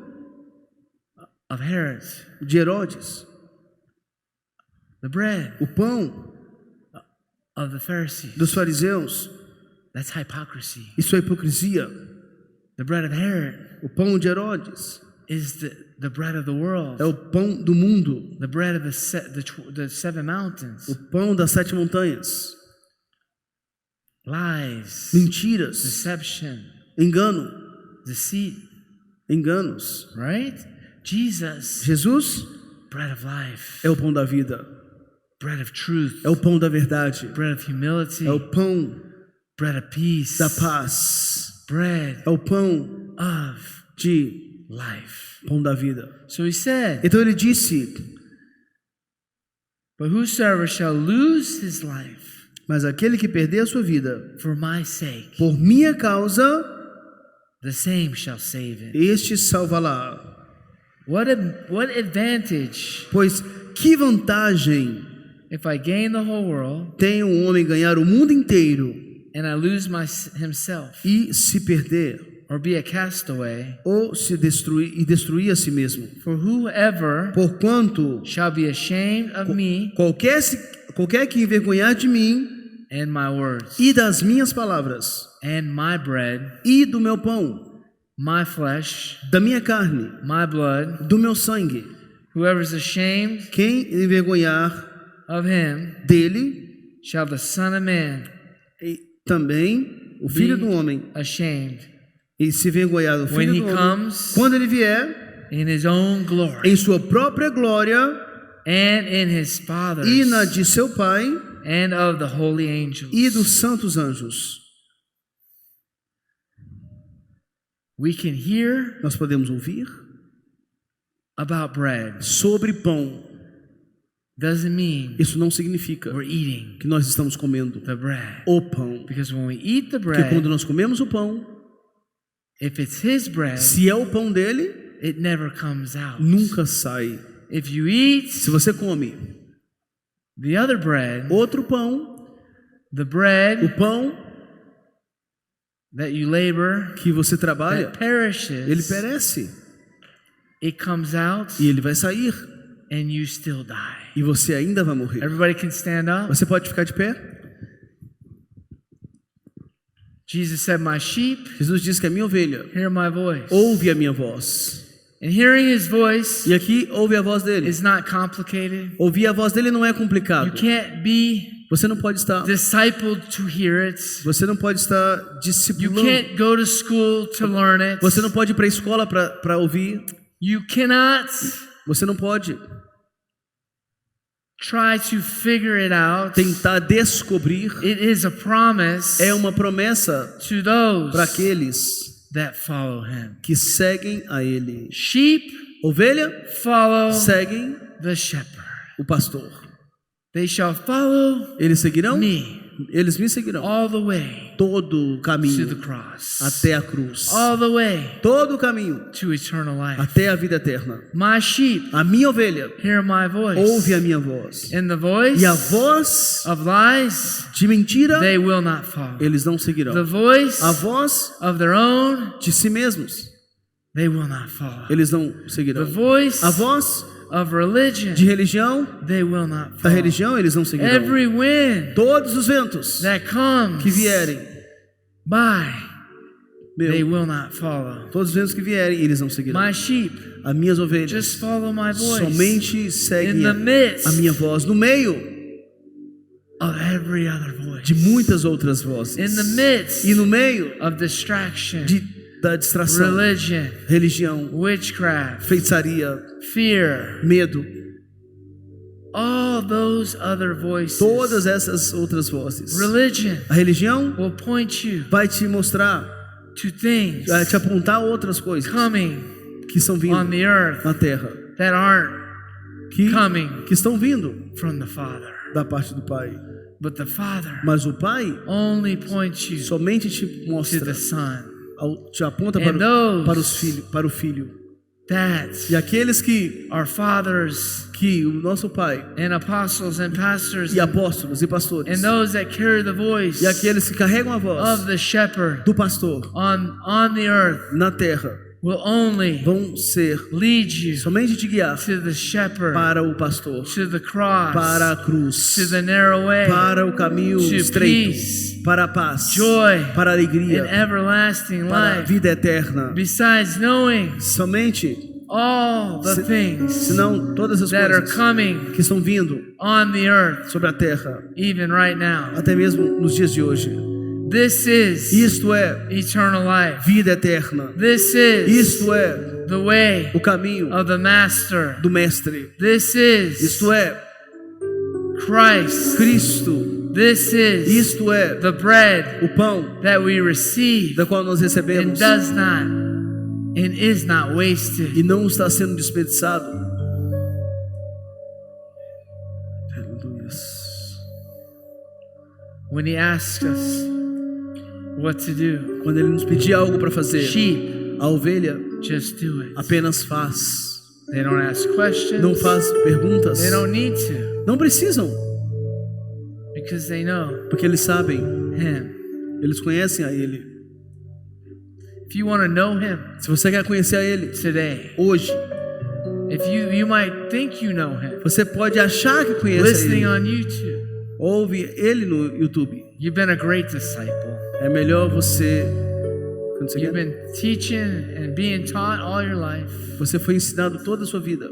of Herod, de Herodes, the bread o pão of the Pharisees. dos fariseus. That's hypocrisy. Isso é hipocrisia. The bread of Herod O pão de Herodes is the bread of the world. é o pão do mundo, The bread of the seven mountains. o pão das 7 montanhas. Lies, Mentiras, deception, engano, deceit, enganos. right? Jesus, Jesus bread of life, é o pão da vida, bread of truth, é o pão da verdade, bread of humility, é o pão bread of peace, da paz, bread é o pão of de life. pão da vida. So he said, Então ele disse: but whosoever shall lose his life mas aquele que perder a sua vida for my sake, por minha causa, the same shall save it. este salvará. What advantage Pois que vantagem if I gain the whole world tem um homem ganhar o mundo inteiro and I lose himself, e se perder, or be a castaway? ou se destruir a si mesmo? For whoever Porquanto shall be ashamed of me qualquer que envergonhar de mim and my words, e das minhas palavras and my bread, e do meu pão, my flesh, da minha carne, my blood, do meu sangue, whoever is ashamed quem envergonhar of him, dele, shall the Son of Man e também o Filho do Homem, ashamed e se envergonhar do when Filho he do Homem, comes quando ele vier in his own glory em sua própria glória and in his Father's e na de seu Pai and of the holy angels. e dos santos anjos. We can hear Nós podemos ouvir about bread. sobre pão. Doesn't mean Isso não significa we're eating que nós estamos comendo the bread. o pão. Because when we eat the Porque quando bread, nós comemos o pão, if it's his bread, se é o pão dele, it never comes out. nunca sai. If you eat Se você come the other bread, outro pão, the o bread pão that you labor, que você trabalha, that perishes, ele perece it comes out e ele vai sair and you still die. e você ainda vai morrer. Everybody can stand up. Você pode ficar de pé? Jesus said, my sheep Jesus diz que a minha ovelha hear my voice. ouve a minha voz. And hearing his voice E aqui ouve a voz dele. is not complicated. Ouvir a voz dele não é You complicado. can't be Você não pode estar discipled to hear it. Você não pode estar You discipulando. can't go to school to learn it. Você não pode ir para a escola para ouvir. You cannot Você não pode try to figure it out. tentar descobrir. It is a promise É uma promessa to those para aqueles that follow him. que seguem a ele. Sheep Ovelha follow seguem the shepherd. o pastor. They shall follow Eles seguirão? me Eles me seguirão. all the way Todo o to the caminho cross. até a cruz. All the way Todo o caminho to eternal life. até a vida eterna. My sheep A minha ovelha hear my voice. ouve a minha voz. And the voice E a voz of lies de mentira they will not follow. eles não seguirão. The voice A voz of their own de si mesmos they will not follow. eles não The seguirão. voice A voz of religion de religião, they will not da follow. religião eles não seguirão. Every wind Todos os ventos that comes que vierem, by they meu, will not follow. todos os ventos que vierem eles não seguirão. My sheep As minhas ovelhas just follow my voice somente in seguem the midst a minha voz no meio of every other voice. de muitas outras vozes. In the midst E no meio of distraction, da distração, religion, religião, witchcraft, feitiçaria, fear, medo, all those other voices. todas essas outras vozes. Religion A religião will point you vai te mostrar, to things vai te apontar outras coisas coming que estão on vindo the earth na terra, that aren't coming que estão vindo from the Father. da parte do Pai. But the Father Mas o Pai only points you somente te to mostra, the Son. te aponta And those para o Filho. That E aqueles que are fathers o nosso Pai and apostles and pastors e apóstolos e pastores, and those that carry the voice e aqueles que carregam a voz of the shepherd do pastor on the earth na terra will only vão ser lead you somente te guiar to the shepherd, para o pastor, to the cross, para a cruz, to the narrow way, para o caminho to estreito, peace, para a paz, joy, para a and alegria, everlasting para a life. vida eterna. Besides knowing Somente, all the things senão todas as that are coisas coming que estão vindo on the earth, sobre a terra, even right now. até mesmo nos dias de hoje. This is Isto é eternal life. vida eterna. This is Isto é the way o caminho of the Master. do Mestre. This is Isto é Christ. Cristo. This is Isto é the bread o pão that we receive da qual nós and recebemos does not and is not wasted. e não está sendo desperdiçado. Aleluia. When he asks us what to do, Quando ele nos pedir algo para fazer, sheep a ovelha just do it. apenas faz. They don't ask questions. Não faz perguntas. They don't need to Não precisam, because they know porque eles sabem, him. eles conhecem a Ele. If you want to know him Se você quer conhecer a Ele today, hoje, if you might think you know him, você pode achar que conhece a listening Ele. on YouTube, Ouve Ele no YouTube. you've been a great disciple. É melhor você, quando você, You've quer, been teaching and being taught all your life, você foi ensinado toda a sua vida.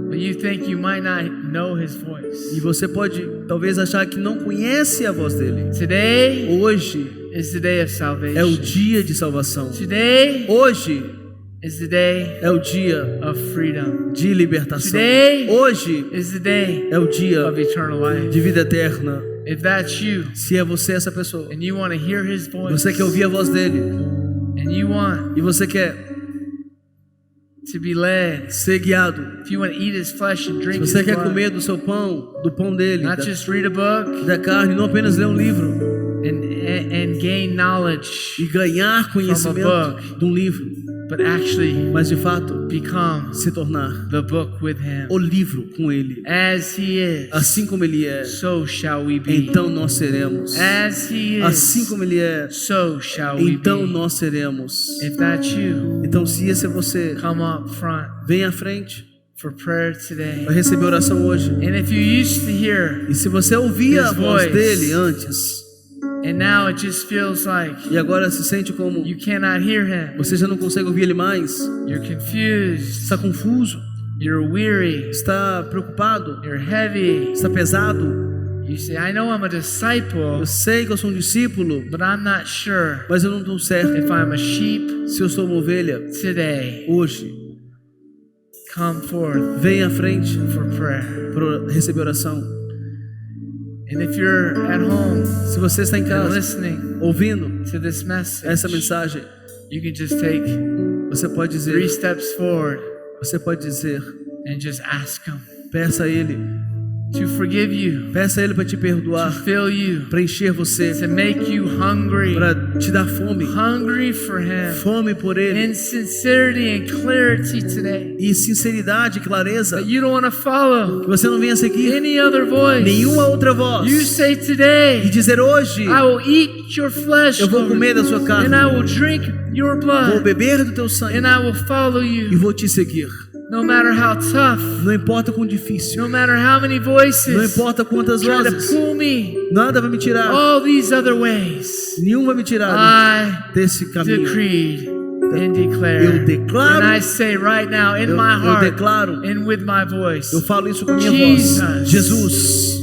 but you think you might not know his voice. E você pode talvez achar que não conhece a voz dele. Today Hoje is the day of é o salvation. dia de salvação. Today Hoje is the day é o dia of freedom. de libertação. Today Hoje is the day é o dia of eternal life. de vida eterna. If that's you Se é você essa pessoa, and you want to hear his voice, você quer ouvir a voz dele and you want e você quer to be led, ser guiado, if you want to eat his flesh and se drink his você quer blood, comer do seu pão, do pão dele, not just read a book da carne, não apenas ler um livro and gain knowledge, e ganhar conhecimento de um livro, but actually mas de fato become se tornar the book with him. o livro com ele. As he is, Assim como ele é, so shall we be. então nós seremos. As he Assim is, como ele é, so shall we então be. nós seremos. If that's you, Então, se esse é você, come up front vem à frente for prayer today. para receber oração hoje. And if you used to hear, E se você ouvia a His voz voice. dele antes and now it just feels like e agora se sente como you cannot hear him, você já não consegue ouvir ele mais, you're confused, está confuso, you're weary, está preocupado, you're heavy, está pesado. you say, I know I'm a disciple, Eu sei que eu sou um discípulo, but I'm not sure mas eu não estou certo if I'm a sheep se eu sou uma ovelha. today. Hoje, Come forth vem à frente for prayer. para receber oração. And if you're at home Se você está em and casa listening ouvindo to this message, essa mensagem, you can just take você pode 3 dizer, steps forward and just ask him peça a ele, to forgive you, peça a ele para te to perdoar, fill you, para encher você, to make you hungry, para te dar fome, hungry for him, fome por ele, in sincerity and clarity today, e sinceridade e clareza, that you don't want to follow que você não venha seguir any other voice. nenhuma outra voz, You say e today, dizer hoje, I will eat your flesh, eu vou Lord, comer da sua carne, and I will drink your vou blood, beber do teu sangue, and I will follow e you, vou te seguir. no matter how tough, Não importa quão difícil, no matter how many não voices importa quantas try to vozes, pull me nada vai me tirar, all these other ways. nenhum vai me tirar I desse caminho. decreed and declare, Eu declaro, and I say right now in eu my heart declaro, and with my voice, eu falo isso com a minha Jesus, voz. Jesus,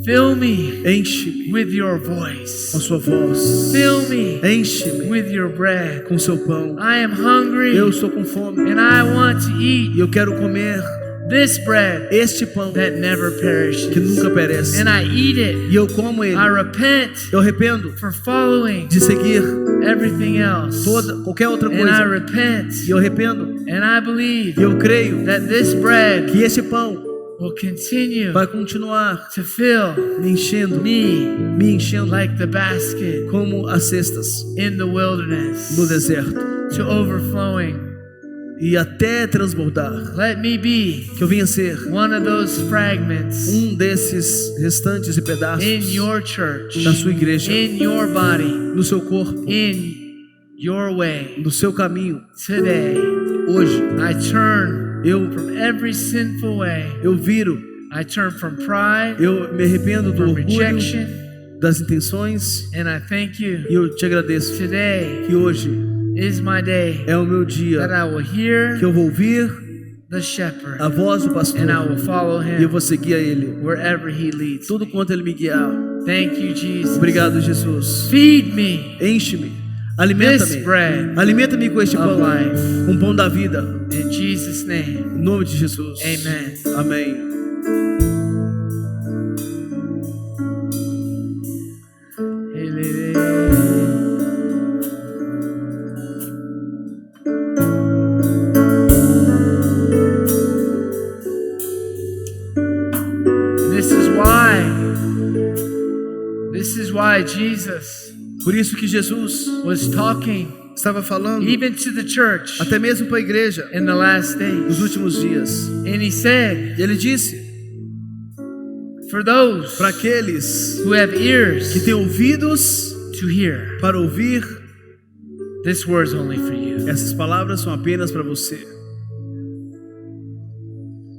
Fill me Enche-me with your com voice. sua voz. Fill me Enche-me with your bread. com seu pão. I am hungry Eu estou com fome and I want to e eat eu quero comer this bread este pão that never que perishes. nunca perece. And I eat it. E eu como ele. I repent Eu arrependo for following de seguir everything else. qualquer outra And I coisa. repent E eu arrependo. and I believe E eu creio that this bread que esse pão will continue vai continuar to fill me enchendo me like the basket como as cestas in the wilderness no deserto to overflowing. e até transbordar. Let me be Que eu venha ser one of those fragments desses restantes e pedaços in your church, da sua igreja, in your body, no seu corpo, in your way. no seu caminho. Today, Hoje I turn eu from every sinful way. viro, I turn from pride, eu me arrependo do from orgulho, rejection, das intenções and I thank you. e eu te agradeço Today que hoje is my day é o meu that dia I will hear que eu vou ouvir the shepherd a voz do pastor and I will follow e eu him vou seguir a ele wherever he leads tudo me. quanto ele me guiar. Thank you, Jesus. Obrigado, Jesus. Feed me Enche-me, this alimenta-me, bread alimenta-me com este of pão, life. um pão da vida. In Jesus' name, Em nome de Jesus. amen. Amém. This is why Jesus Por isso que Jesus was talking estava falando even to the church até mesmo para a igreja in the last nos days. últimos dias. And he said, E ele disse for those para aqueles who have ears que têm ouvidos to hear, para ouvir, this word's only for you. essas palavras são apenas para você.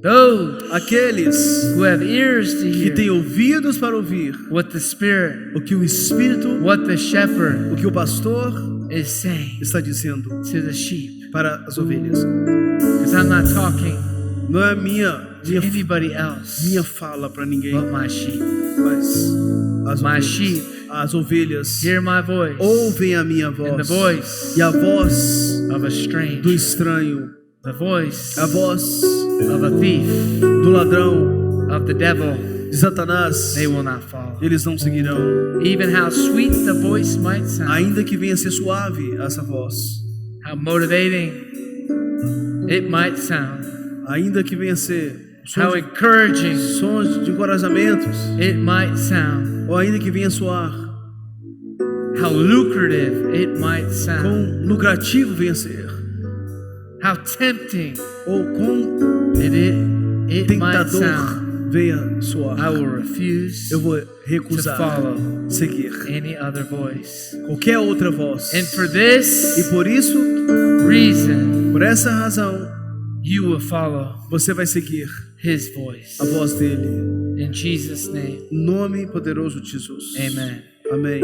Those Aqueles who have ears to que têm hear ouvidos para ouvir what the Spirit, o que o Espírito, what the shepherd o que o pastor is saying está dizendo to the sheep. para as ovelhas. Because I'm not talking Não é minha to anybody else fala para ninguém, but my sheep. mas My sheep as ovelhas hear my voice ouvem a minha and the voz voice e a voz of a do stranger, estranho, the voice a voz of a thief, do ladrão, of the devil, de Satanás, they will not follow. eles não seguirão. Even how sweet the voice might sound, Ainda que venha a ser suave essa voz, how motivating it might sound, ainda que venha a ser how encouraging sons de encorajamentos, it might sound, ou ainda que venha a soar, how lucrative it might sound, quão lucrativo venha a ser, how tempting ou quão it might tentador sound. venha soar, I will refuse eu vou to recusar follow seguir any other voice. qualquer outra voz. And for E this por isso, reason, por essa razão, you will follow você vai seguir his voice. a voz dele. In Jesus' name, Em nome poderoso de Jesus. amen. Amém.